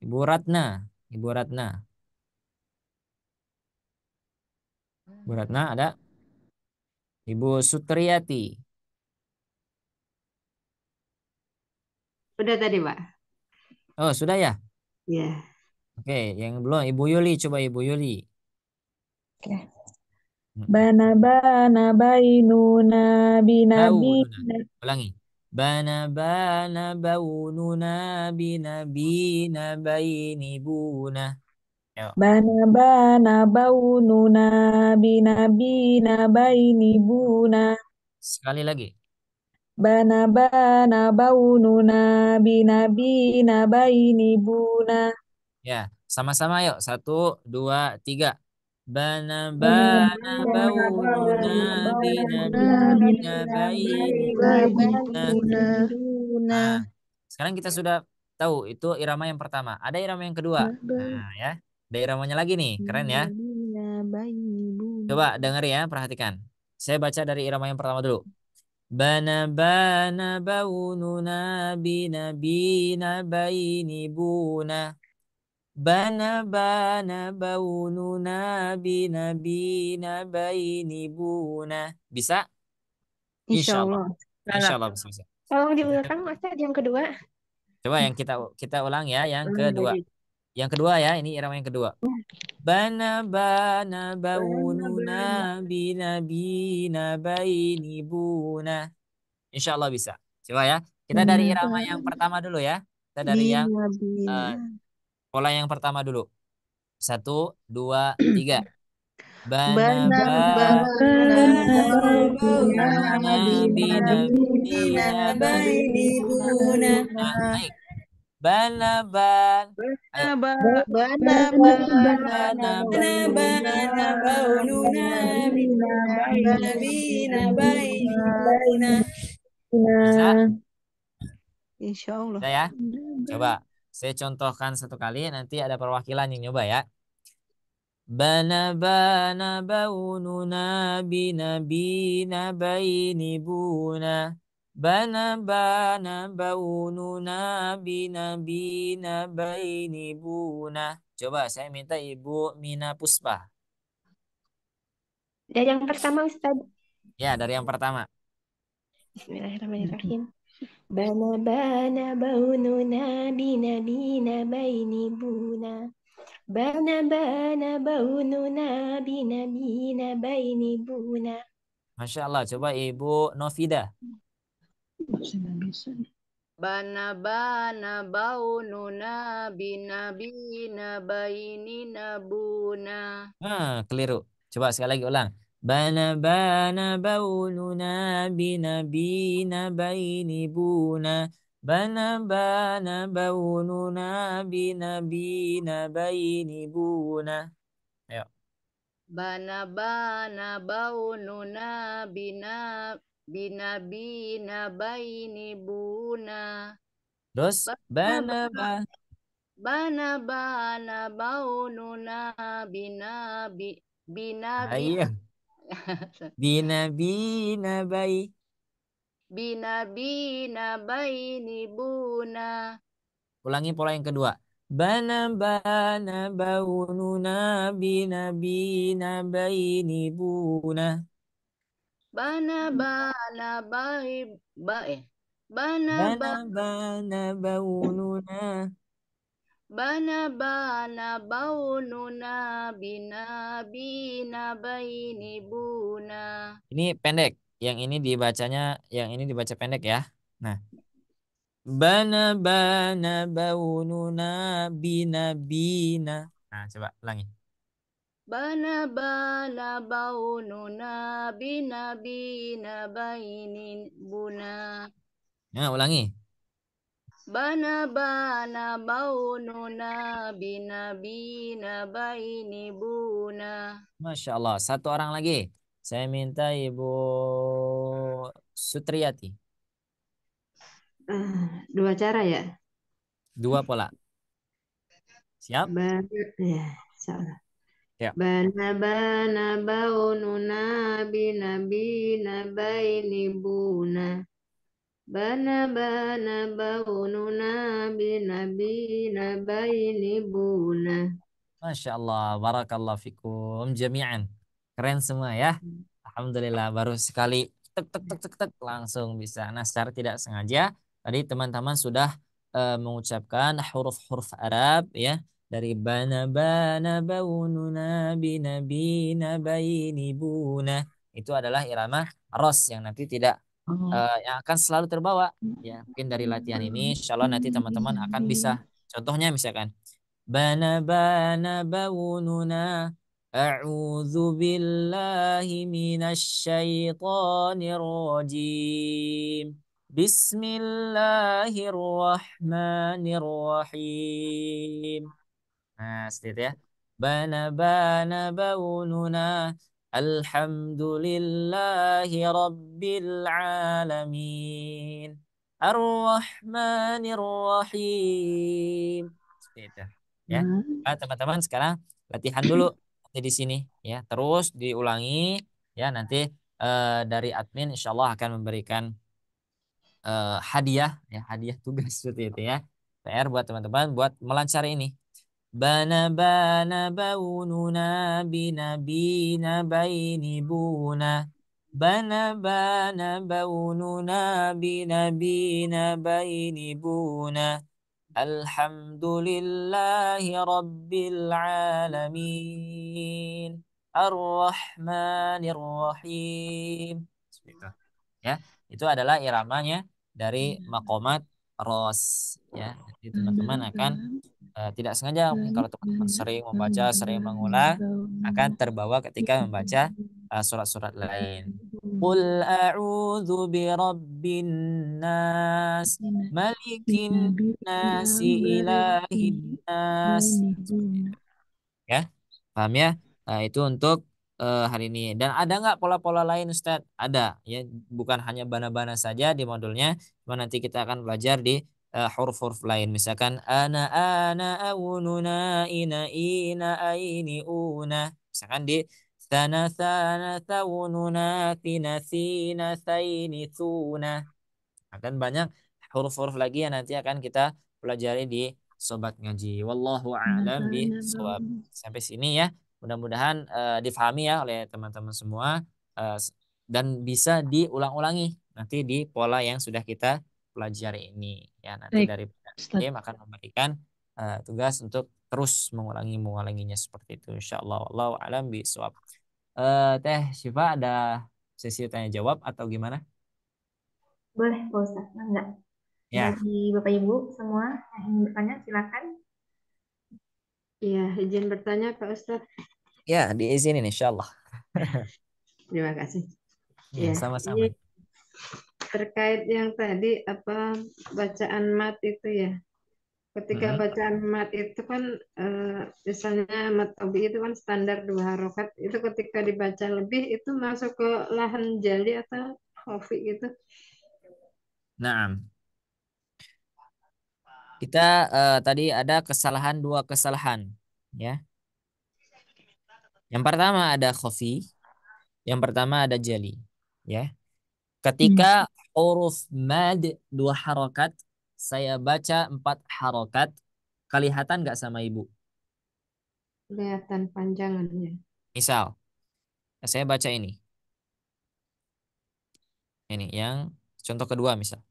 Ibu Ratna. Ibu Ratna. Ibu Ratna ada? Ibu Sutriyati. Udah tadi, Pak. Oh, sudah ya? Ya. Oke, yang belum Ibu Yuli, coba Ibu Yuli. Oke. Mm-mm. Bana bainuna Baununa. binabina. Ulangi. Bana baununa binabina baini buna. Ayo. Bana baununa binabina bainibuna. Sekali lagi. Bana baununa binabina bainibuna. Ya, sama-sama yuk. 1, 2, 3. Bana Bana baununa binabina baini buna. Buna. Nah, sekarang kita sudah tahu itu irama yang pertama. Ada irama yang kedua. Nah, ya. Ada iramanya lagi nih. Keren ya. Bina buna. Coba denger ya, perhatikan. Saya baca dari irama yang pertama dulu. Bana baununa binabina baini buna. Bana baununa binabina baini buna. Bisa? Insya Insya Allah. Allah. Insya Allah bisa. Tolong Kita diulang Ustaz yang kedua. coba yang kita ulang ya, yang Ulang kedua. lagi. Yang kedua ya, ini irama yang kedua. Bana baununa binabina baini buna. Insya Allah bisa. Coba ya. Kita dari irama yang pertama dulu ya. Kita dari yang Bina. pola yang pertama dulu. 1, 2, 3. Bana Bana baununa binabina baini buna. Naik. Bana ban. Ayo. Bana Bana Bana baununa binabina baini buna. Bisa? Insya Allah. Bisa ya? Coba saya contohkan satu kali, nanti ada perwakilan yang nyoba ya. Bana baununa binabina baini buna. Bana baununa binabina baini buna. Coba saya minta Ibu Mina Puspa. Dari yang pertama Ustaz. Ya, dari yang pertama. Bismillahirrahmanirrahim. Bana baununa binabina bainibuna. Bana baununa binabina bainibuna. Masya Allah, coba Ibu Novida. Bana baununa binabina bainina buna. Keliru. Coba sekali lagi ulang. Bana baununa binabina baini buna. Bana baununa binabina baini buna. Ayo. Bana baununa binabina bainibuna. Terus bana baununa Ayo. Binabina bainibuna. Ulangi pola yang kedua. Bana baununa binabina baini buna. Bana baununa. baununa binabina bainibuna. Ini pendek. Yang ini dibaca pendek ya. Nah. Bana baununa binabina. Nah, coba ulangi. Bana baununa binabina bainibuna. Nah, ulangi. Bana baununa binabina bainibuna. Masya Allah. Satu orang lagi. Saya minta Ibu Sutriyati. 2 cara ya. 2 pola. Siap? Ya, salah. Ya. Bana baununa binabina bainibuna. Bana baununa binabina bainibuna. Masya Allah. Barakallah fikum jami'an. Keren semua ya. Alhamdulillah. Baru sekali tek tek tek tek tek langsung bisa. Nah, secara tidak sengaja tadi teman-teman sudah mengucapkan huruf-huruf Arab ya dari bana bana baununa binabina baini buna itu adalah irama ros yang nanti tidak yang akan selalu terbawa ya. Mungkin dari latihan ini insya Allah nanti teman-teman akan bisa. Contohnya misalkan bana bana baununa a'udzu billahi minasy syaithanir rajim. Bismillahirrahmanirrahim. Nah, seperti itu ya. Bana bana baununa alhamdulillahi rabbil alamin. Ar-Rahmanir Rahim. Seperti itu. Ya. Nah, teman-teman sekarang latihan dulu nanti di sini ya. Terus diulangi ya nanti dari admin insyaallah akan memberikan hadiah ya, hadiah tugas seperti itu ya. PR buat teman-teman buat melancar ini. Bana bana baununa binabina baini buna. Bana bana baununa binabina baini buna. Alhamdulillahi rabbil alamin. Ar-Rahmanir Rahim. Seperti itu. Ya, itu adalah iramanya dari makomat ros ya. Jadi teman-teman akan tidak sengaja mungkin kalau teman-teman sering membaca, sering mengulang akan terbawa ketika membaca surat-surat lain. Qul a'udzu birabbin nas, malikin nasi, ilahin nas. Ya, paham ya? Nah, itu untuk hari ini. Dan ada nggak pola-pola lain Ustadz? Ada ya, bukan hanya bana-bana saja di modulnya, cuma nanti kita akan belajar di huruf-huruf lain. Misalkan ana aununa ina ina aini una. Misalkan di sana taununa tina thina thaini thuna. Akan banyak huruf-huruf lagi yang nanti akan kita pelajari di Sobat Ngaji. Wallahu a'lam bishawab. Sampai sini ya. Mudah-mudahan difahami ya oleh teman-teman semua eh, dan bisa diulang-ulangi nanti di pola yang sudah kita pelajari ini. Ya, nanti Baik, dari Ustaz. tim akan memberikan tugas untuk terus mengulanginya seperti itu insyaallah. Wallahu a'lam bishawab. Teh Syifa ada sesi tanya jawab atau gimana? Boleh, Pak Ustadz. Enggak. Ya. Bagi Bapak Ibu semua yang ingin bertanya, silakan. Iya, izin bertanya Pak Ustadz. Ya, diizinin insyaallah. Terima kasih. Ya, Ya, sama-sama. ini terkait yang tadi apa bacaan mat itu ya. Ketika bacaan mat itu kan misalnya mat tobi itu kan standar 2 harokat. Itu ketika dibaca lebih itu masuk ke lahan jali atau khafi gitu. Nah, kita tadi ada dua kesalahan ya. Yang pertama ada khafi, yang pertama ada jali ya. Ketika huruf mad 2 harokat, saya baca 4 harokat, kelihatan nggak sama ibu? Kelihatan panjangannya. Misal, saya baca ini. Ini yang contoh kedua misal.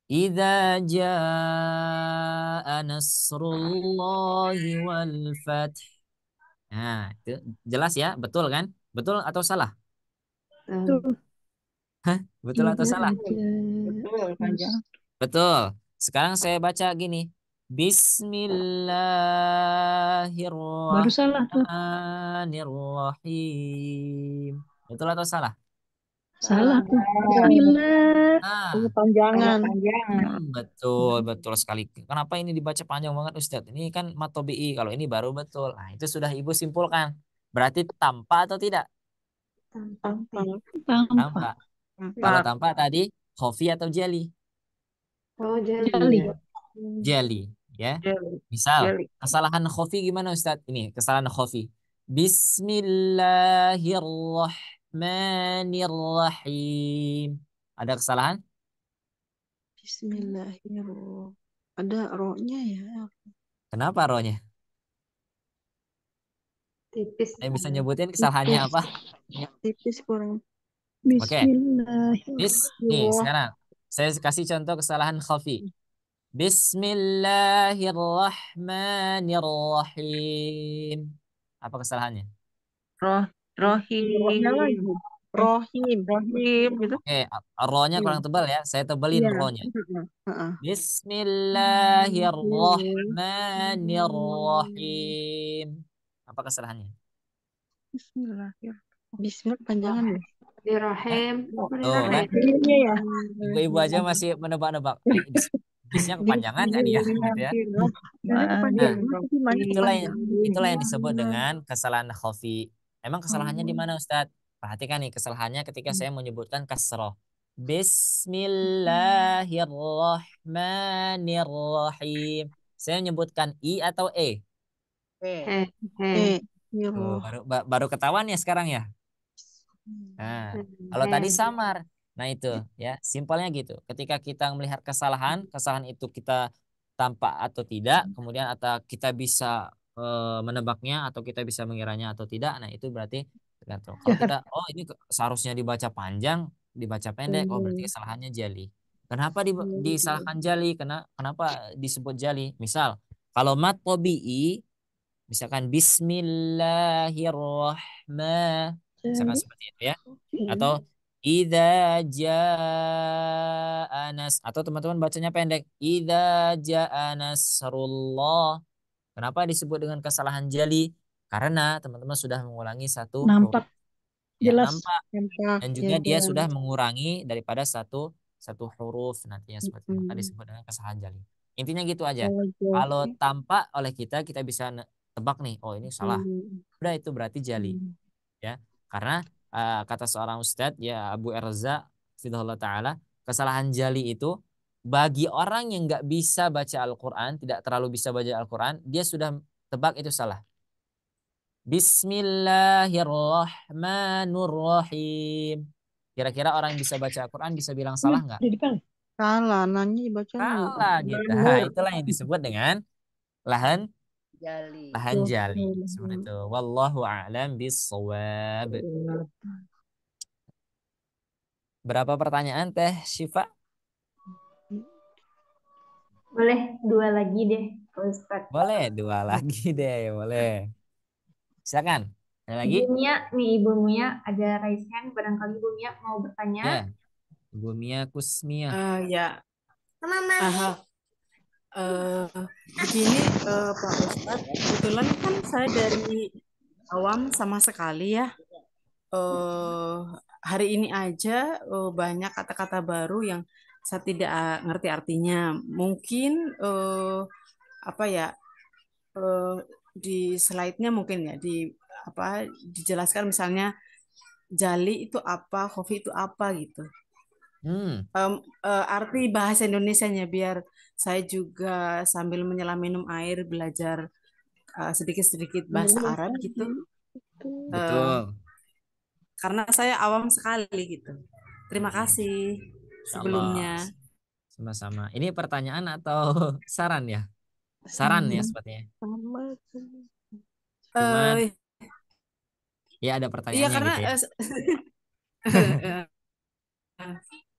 Idza jaa nasrullahi wal fath. Nah, itu jelas ya, betul kan? Betul atau salah? Betul. Betul atau salah? Betul, panjang. Betul. Sekarang saya baca gini. Baru salah tuh. Bismillahirrahmanirrahim. Betul atau salah? Salah tuh. Bismillah. Panjangan. Betul sekali. Kenapa ini dibaca panjang banget Ustadz? Ini kan matobi'i. Kalau ini baru betul. Nah, itu sudah ibu simpulkan. Berarti tanpa atau tidak? Tanpa. Kalau tanpa tadi khofi atau jeli? Oh, Jali. Jeli, ya. Misal, kesalahan khofi gimana Ustadz? Ini kesalahan khofi. Bismillahirrahmanirrahim. Ada kesalahan? Bismillahirrahmanirrahim. Ada rohnya ya. Kenapa rohnya? Tipis. Saya bisa nyebutin kesalahannya apa? Tipis kurang. Oke. Nih, sekarang saya kasih contoh kesalahan khafi. Bismillahirrahmanirrahim. Apa kesalahannya? Rohnya lagi. Rohim. Rohim. Rohim gitu. Oke, rohnya kurang tebal ya. Saya tebelin Iya. rohnya. Heeh. Bismillahirrahmanirrahim. Apa kesalahannya? Bismillahirrahmanirrahim. Bismillah panjangan ya. Di rahim. Tuh kan, Iya ya. ibu-ibu aja masih menebak-nebak. Ini bisnya kepanjangan nggak nih ya? Gitu ya. Karena kepanjangan tapi masih Itulah yang panjang. disebut dengan kesalahan khafi. Emang kesalahannya di mana, Ustadz? Perhatikan nih kesalahannya ketika saya menyebutkan kasroh. Bismillahirrahmanirrahim. Saya menyebutkan i atau e? Tuh, baru ketahuan ya sekarang ya. Nah, kalau tadi samar. Nah, itu ya, simpelnya gitu. Ketika kita melihat kesalahan itu kita tampak atau tidak, kemudian atau kita bisa menebaknya atau kita bisa mengiranya atau tidak. Nah, itu berarti tergantung. Kalau kita ini seharusnya dibaca panjang, dibaca pendek, oh berarti kesalahannya jali. Kenapa disalahkan jali? Kenapa disebut jali? Misal, kalau mat tabi'i misalkan bismillahirrahmanirrahim, misalkan seperti itu ya. Atau idza jaa nas, atau teman-teman bacanya pendek, idza jaa nasrullah. Kenapa disebut dengan kesalahan jali? Karena teman-teman sudah mengulangi satu Nampak. huruf. Ya, Jelas. nampak. Dan juga Ya, dia jelas. sudah mengurangi daripada satu huruf nantinya seperti itu. Maka disebut dengan kesalahan jali. Intinya gitu aja. Kalau tampak oleh kita bisa tebak nih, oh ini salah. Udah, itu berarti jali. Ya, karena kata seorang ustadz ya, Abu Erza Fidhullah Ta'ala, kesalahan jali itu bagi orang yang nggak bisa baca Al-Quran, tidak terlalu bisa baca Al-Quran, dia sudah tebak itu salah. Bismillahirrahmanirrahim. Kira-kira orang yang bisa baca Al-Quran bisa bilang salah nggak? Salah, nanya bacanya. Salah gitu. Nah, itulah yang disebut dengan lahan Jali. jali. Seperti itu. Wallahu a'lam bissawab. Berapa pertanyaan Teh Syifa? Boleh 2 lagi deh, Pak Ustadz. Boleh 2 lagi deh, boleh. Silakan. Ada lagi? Ibu Mia, nih Ibu Mia ada raise hand, barangkali Ibu Mia mau bertanya. Ya. Ibu Mia Kusmia. Ya. Mama. Begini Pak Ustadz, kebetulan kan saya dari awam sama sekali ya. Hari ini aja banyak kata-kata baru yang saya tidak ngerti artinya. Mungkin apa ya, di slide-nya mungkin ya dijelaskan, misalnya jali itu apa, khofi itu apa gitu. Arti bahasa Indonesianya biar saya juga sambil menyelam minum air belajar sedikit-sedikit bahasa Arab gitu. Betul. Karena saya awam sekali gitu. Terima kasih sebelumnya. Sama-sama. Ini pertanyaan atau saran ya? Saran ya sepertinya. Cuman ya ada pertanyaannya karena, gitu ya.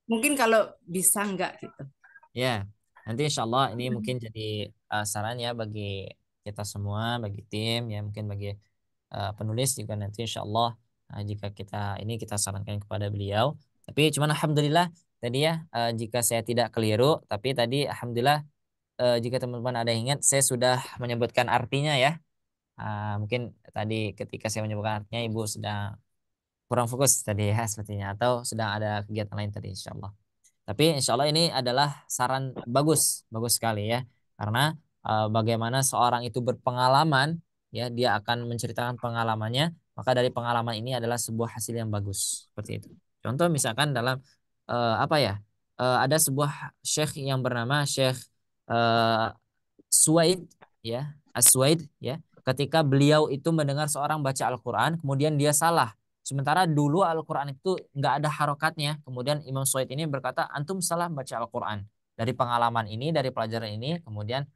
Mungkin kalau bisa enggak gitu. Ya, nanti insya Allah ini mungkin jadi saran ya bagi kita semua, bagi tim ya, mungkin bagi penulis juga nanti insya Allah jika kita sarankan kepada beliau. Tapi cuman alhamdulillah tadi ya, jika saya tidak keliru, tapi tadi alhamdulillah jika teman-teman ada yang ingat, saya sudah menyebutkan artinya ya. Mungkin tadi ketika saya menyebutkan artinya Ibu sedang kurang fokus tadi ya sepertinya, atau sedang ada kegiatan lain tadi insya Allah. Tapi insya Allah ini adalah saran bagus sekali ya, karena bagaimana seorang itu berpengalaman ya, dia akan menceritakan pengalamannya, maka dari pengalaman ini adalah sebuah hasil yang bagus seperti itu. Contoh misalkan dalam ada sebuah syekh yang bernama Syekh Suwaid ya, As-Suwaid ya, ketika beliau itu mendengar seorang baca Al-Quran kemudian dia salah. Sementara dulu Al-Quran itu nggak ada harokatnya. Kemudian Imam Suwaid ini berkata, antum salah baca Al-Quran. Dari pengalaman ini, dari pelajaran ini, kemudian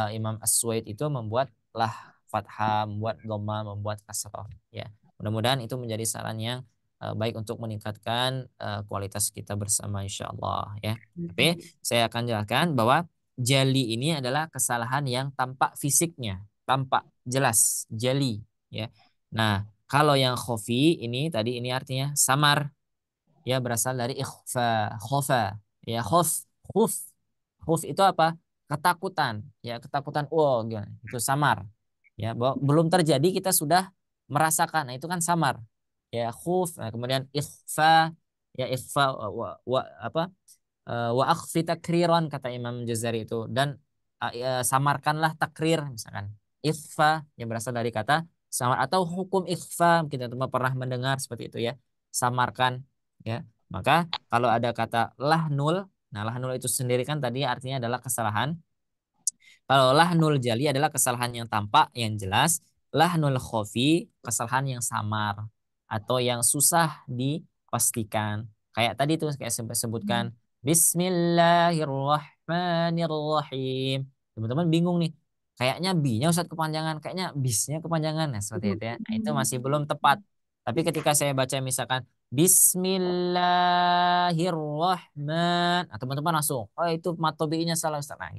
Imam As-Suwaid itu membuatlah fathah, membuat dhamma, membuat kasrah. Ya, mudah-mudahan itu menjadi saran yang baik untuk meningkatkan kualitas kita bersama insya Allah. Ya. Tapi saya akan jelaskan bahwa jali ini adalah kesalahan yang tampak fisiknya, tampak jelas, jali ya. Nah, kalau yang khafi ini tadi ini artinya samar ya, berasal dari ikhfa, khofa ya, khuf. Khuf itu apa? Ketakutan ya, ketakutan gimana? Itu samar. Ya, belum terjadi kita sudah merasakan. Nah, itu kan samar. Ya, khuf. Nah, kemudian ikhfa ya, ikhfa apa? Wa akhfi takriran kata Imam Jazari itu, dan samarkanlah takrir misalkan. Ikhfa yang berasal dari kata samar, atau hukum ikhfa kita teman pernah mendengar seperti itu ya. Samarkan ya. Maka kalau ada kata lahnul, nah lahnul itu sendiri kan tadi artinya adalah kesalahan. Kalau lahnul jali adalah kesalahan yang tampak, yang jelas. Lahnul khofi, kesalahan yang samar atau yang susah dipastikan. Kayak tadi tuh kayak sebutkan Bismillahirrahmanirrahim. Teman-teman bingung nih. Kayaknya B-nya Ustaz kepanjangan, kayaknya bis-nya kepanjangan. Nah, seperti itu ya. Nah, itu masih belum tepat. Tapi ketika saya baca misalkan Bismillahirrahman, nah, teman-teman langsung, oh itu matobi'inya salah Ustaz. Nah,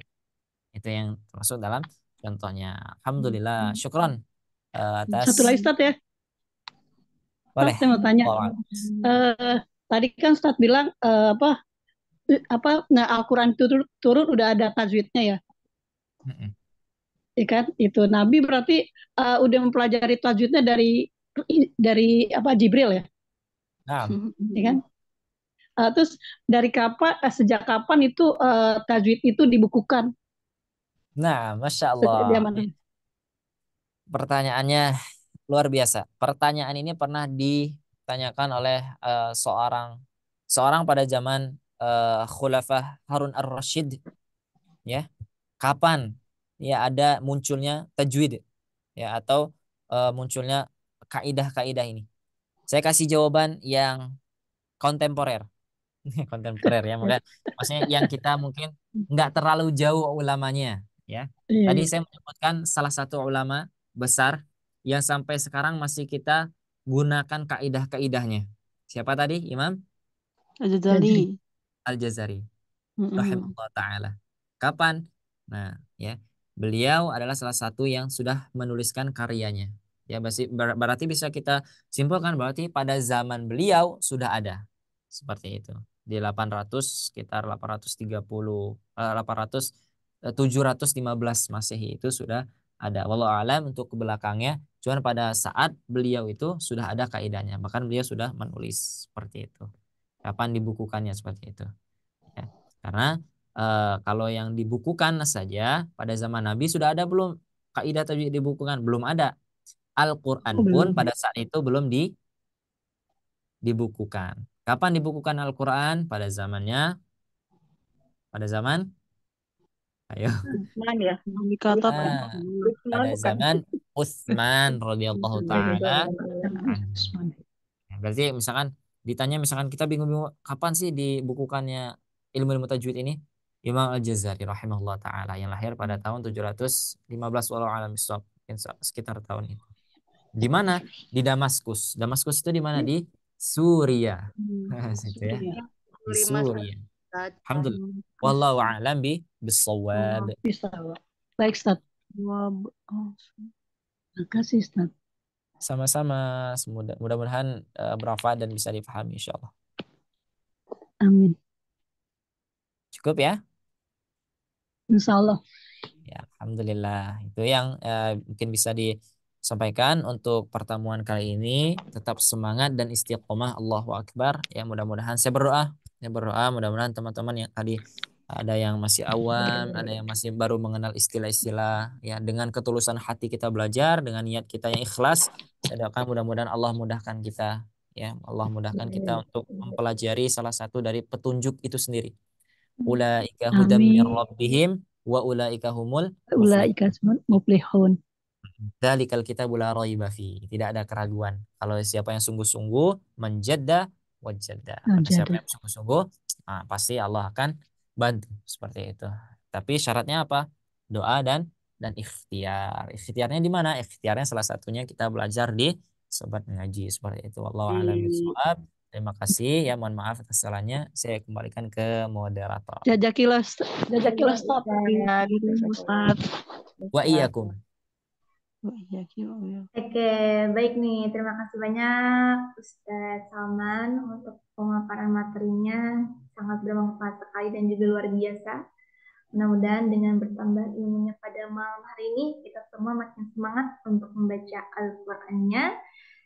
itu yang termasuk dalam contohnya. Alhamdulillah, syukron atas. Satu lagi Ustaz ya. Boleh. Ustaz, saya mau tanya. Tadi kan Ustaz bilang nah Al-Quran turun udah ada tajwidnya ya. Kan itu Nabi berarti udah mempelajari tajwidnya dari Jibril ya. Nah. Ya kan? Terus dari kapan sejak kapan itu tajwid itu dibukukan? Nah, Masya Allah. Pertanyaannya luar biasa. Pertanyaan ini pernah ditanyakan oleh seorang pada zaman Khulafah Harun ar-Rasyid ya. Kapan ya ada munculnya tajwid ya, atau munculnya kaidah-kaidah ini? Saya kasih jawaban yang kontemporer. Kontemporer ya, maksudnya yang kita mungkin nggak terlalu jauh ulamanya ya. Tadi saya menyebutkan salah satu ulama besar yang sampai sekarang masih kita gunakan kaidah-kaidahnya. Siapa tadi, Imam? Al-Jazari. Al-Jazari. Rahimahullah ta'ala. Kapan? Nah, ya. Beliau adalah salah satu yang sudah menuliskan karyanya. Ya, berarti bisa kita simpulkan berarti pada zaman beliau sudah ada. Seperti itu. Di 800 sekitar 715 Masehi itu sudah ada. Wallahu alam untuk ke belakangnya, cuman pada saat beliau itu sudah ada kaidahnya. Bahkan beliau sudah menulis seperti itu. Kapan dibukukannya seperti itu. Ya. Karena kalau yang dibukukan saja pada zaman Nabi sudah ada belum kaidah tajwid dibukukan? Belum ada. Al-Quran pun pada saat itu belum dibukukan. Kapan dibukukan Al-Quran? Pada zaman ayo. Utsman ya. Pada zaman Utsman radhiyallahu taala. Berarti misalkan ditanya, misalkan kita bingung-bingung kapan sih dibukukannya ilmu tajwid ini? Imam Al-Jazari rahimahullah taala yang lahir pada tahun 715 walau alam bisawab, sekitar tahun itu. Di mana? Di Damaskus. Damaskus itu di mana? Di Suriah. Situ ya. Di Suriah. Alhamdulillah. Wallahu a'lam bis-shawab. Baik, Ustaz. Terima kasih, Ustaz. Sama-sama. Mudah-mudahan bermanfaat dan bisa dipahami insyaallah. Amin. Cukup ya? Insyaallah. Ya, alhamdulillah. Itu yang mungkin bisa disampaikan untuk pertemuan kali ini. Tetap semangat dan istiqomah. Allahu Akbar. Ya, mudah-mudahan saya berdoa mudah-mudahan teman-teman yang tadi ada yang masih awam, ada yang masih baru mengenal istilah-istilah, ya dengan ketulusan hati kita belajar, dengan niat kita yang ikhlas, saya doakan mudah-mudahan Allah mudahkan kita, ya Allah mudahkan kita untuk mempelajari salah satu dari petunjuk itu sendiri. Ulaika hudam min rabbihim wa ulaika humul muflihun. Dzalikal kitabu la raiba fi. Tidak ada keraguan. Kalau siapa yang sungguh-sungguh menjadda wajadda. Siapa yang sungguh-sungguh, pasti Allah akan bantu seperti itu. Tapi syaratnya apa? Doa dan ikhtiar. Ikhtiarnya di mana? Ikhtiarnya salah satunya kita belajar di sobat ngaji seperti itu. Wallahu a'lam bishawab. Terima kasih ya, mohon maaf atas kesalahannya. Saya kembalikan ke moderator. Jazakallah Iya, Ustaz. Ustaz. Wa iyyakum. Iya, iya. Oke, baik nih. Terima kasih banyak Ustadz Salman untuk pemaparan materinya. Sangat bermanfaat sekali dan juga luar biasa. Mudah-mudahan dengan bertambah ilmunya pada malam hari ini, kita semua makin semangat untuk membaca Al-Qur'annya.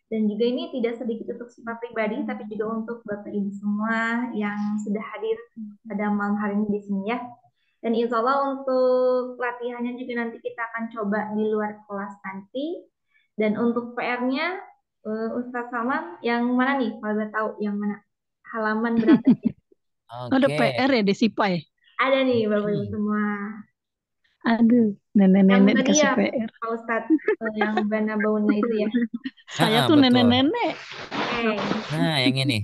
Dan juga ini tidak sedikit untuk sifat pribadi, tapi juga untuk Bapak Ibu semua yang sudah hadir pada malam hari ini di sini ya. Dan insya Allah untuk latihannya juga nanti kita akan coba di luar kelas nanti. Dan untuk PR-nya, Ustadz Salman, yang mana nih? Kalau udah tahu yang mana? Halaman berapa? Ada Oke. PR ya, Desipa ya? Ada nih Bapak Ibu semua. Aduh, Yang nenek-nenek tadi dikasih ya, PR. Pak Ustadz, yang Bana Bauna itu ya. Saya tuh betul. nenek-nenek. Oke. Nah, yang ini.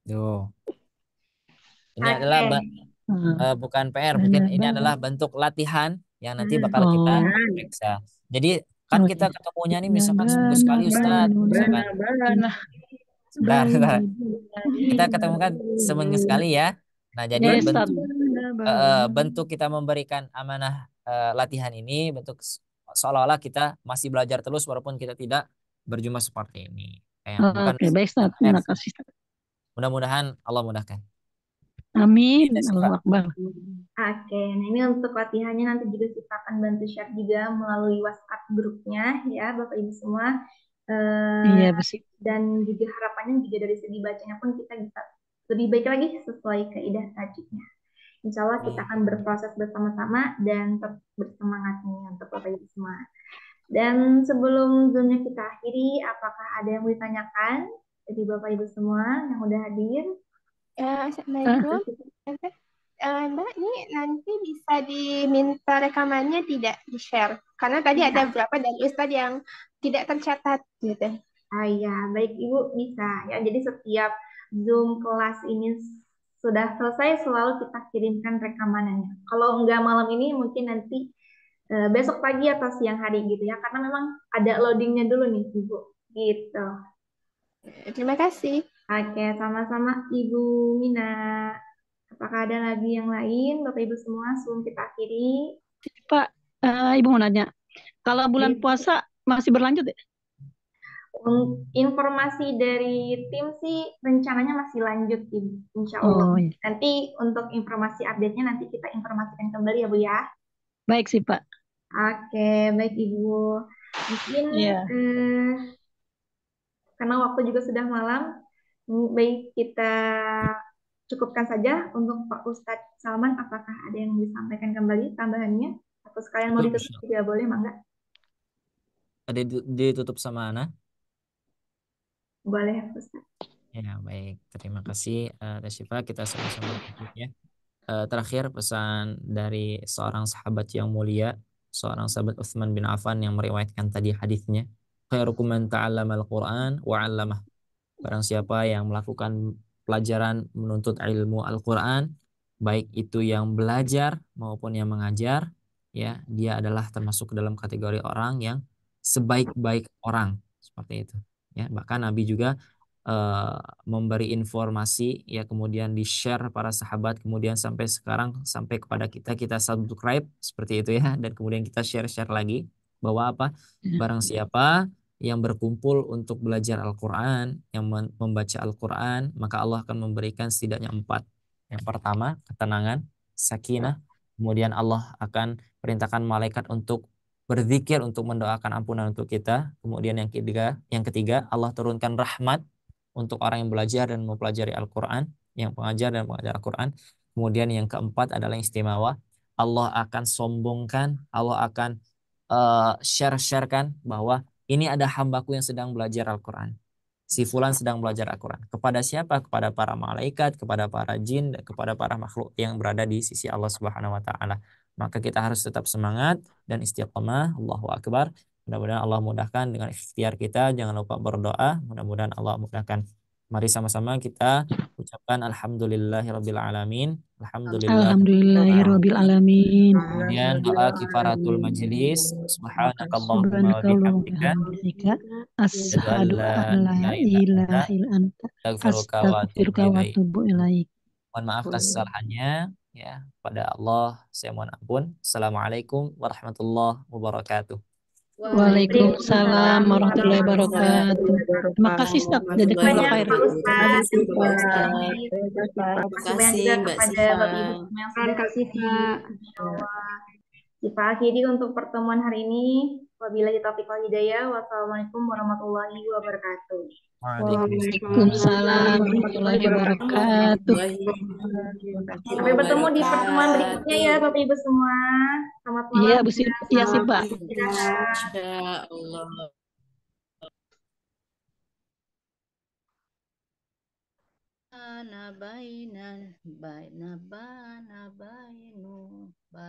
Tuh. Ini Oke. adalah bukan PR, mungkin ini adalah bentuk latihan yang nanti bakal kita periksa. Jadi kan kita ketemunya nih misalkan seminggu sekali Ustadz, misalkan. Sebentar. Kita ketemu kan seminggu sekali ya. Nah, jadi Yes, Ustaz. bentuk kita memberikan amanah latihan ini bentuk seolah-olah kita masih belajar terus walaupun kita tidak berjumpa seperti ini. Bukan Oke, baik Ustaz. Terima kasih. mudah-mudahan Allah mudahkan. Amin. Gitu, Siva. Allahu Akbar. Oke, nah ini untuk latihannya nanti juga kita akan bantu share juga melalui WhatsApp grupnya ya Bapak Ibu semua. Iya, bersih. Dan juga harapannya juga dari segi bacanya pun kita bisa lebih baik lagi sesuai kaidah tajwidnya. Insya Allah kita akan berproses bersama-sama dan tetap bersemangat nih untuk Bapak Ibu semua. Dan sebelum Zoom-nya kita akhiri, apakah ada yang mau ditanyakan dari Bapak Ibu semua yang udah hadir? Assalamualaikum. Mbak, ini nanti bisa diminta rekamannya tidak di-share? Karena tadi ada beberapa dari Ustadz yang tidak tercatat gitu. Ah ya, baik Ibu bisa ya. Jadi setiap Zoom kelas ini sudah selesai selalu kita kirimkan rekamannya. Kalau enggak malam ini mungkin nanti besok pagi atau siang hari gitu ya. Karena memang ada loadingnya dulu nih Ibu. Gitu. Terima kasih. Oke, sama-sama Ibu Mina. Apakah ada lagi yang lain Bapak Ibu semua sebelum kita akhiri? Pak, Ibu mau nanya. Kalau bulan puasa masih berlanjut ya? Informasi dari tim sih rencananya masih lanjut, insya Allah. Oh, iya. Nanti untuk informasi update-nya nanti kita informasikan kembali ya Bu ya. Baik sih Pak. Oke, baik Ibu. Mungkin karena waktu juga sudah malam, baik kita cukupkan saja untuk Pak Ustadz Salman. Apakah ada yang disampaikan kembali tambahannya? Atau sekalian mau ditutup juga boleh, Mangga? Ada ditutup sama Ana? Boleh, Ustaz. Ya, baik. Terima kasih, Tashifa. Kita sama-sama tutup ya. Terakhir pesan dari seorang sahabat yang mulia, seorang sahabat Utsman bin Affan yang meriwayatkan tadi hadisnya, khairukum man ta'allama al-Qur'an wa 'allamah. Barang siapa yang melakukan pelajaran menuntut ilmu Al-Qur'an, baik itu yang belajar maupun yang mengajar, ya, dia adalah termasuk dalam kategori orang yang sebaik-baik orang, seperti itu. Ya, bahkan Nabi juga memberi informasi ya, kemudian di-share para sahabat, kemudian sampai sekarang sampai kepada kita subscribe seperti itu ya, dan kemudian kita share lagi bahwa apa, barang siapa yang berkumpul untuk belajar Al-Quran, yang membaca Al-Quran, maka Allah akan memberikan setidaknya 4. Yang pertama, ketenangan, sakinah. Kemudian Allah akan perintahkan malaikat untuk berzikir, untuk mendoakan ampunan untuk kita. Kemudian yang ketiga, Allah turunkan rahmat untuk orang yang belajar dan mempelajari Al-Quran, yang pengajar dan pengajar Al-Quran. Kemudian yang keempat adalah yang istimewa, Allah akan sombongkan, Allah akan share-sharekan bahwa ini ada hambaku yang sedang belajar Al-Quran. Si fulan sedang belajar Al-Quran. Kepada siapa? Kepada para malaikat, kepada para jin, dan kepada para makhluk yang berada di sisi Allah Subhanahu wa Ta'ala. Maka kita harus tetap semangat dan istiqamah. Allahu Akbar. Mudah-mudahan Allah mudahkan dengan ikhtiar kita. Jangan lupa berdoa. Mudah-mudahan Allah mudahkan Mari sama-sama kita ucapkan alhamdulillahirabbil alamin. Alhamdulillah. Alhamdulillahirabbil alamin. Kemudian doa kifaratul majelis. Subhanakallahumma wa Subhanakallahumma bihamdika bihamdika asyhadu asyhadu an an la la ilaha ilaha illa anta astaghfiruka wa atubu astaghfiruka wa ilaik. atubu ilaik. Mohon maaf atas kesalahannya ya. Pada Allah saya mohon ampun. Assalamualaikum warahmatullahi wabarakatuh. Waalaikumsalam warahmatullahi wabarakatuh. Terima kasih Ustaz. Jazakallah Banyak khair. Pak Ustaz. Terima kasih, Terima Pak kasih banyak juga kepada Siva. Bapak Ibu semua yang sudah hadir. Insya Allah. Kita akhiri untuk pertemuan hari ini. Wabillahi taufiq wal hidayah. Wassalamualaikum warahmatullahi wabarakatuh. Waalaikumsalam warahmatullahi wabarakatuh. Sampai bertemu di pertemuan berikutnya ya Bapak Ibu semua. Selamat malam. Iya, Bu Sip. Iya sih, Pak. Insya Allah. Ana bainan baina bana bainu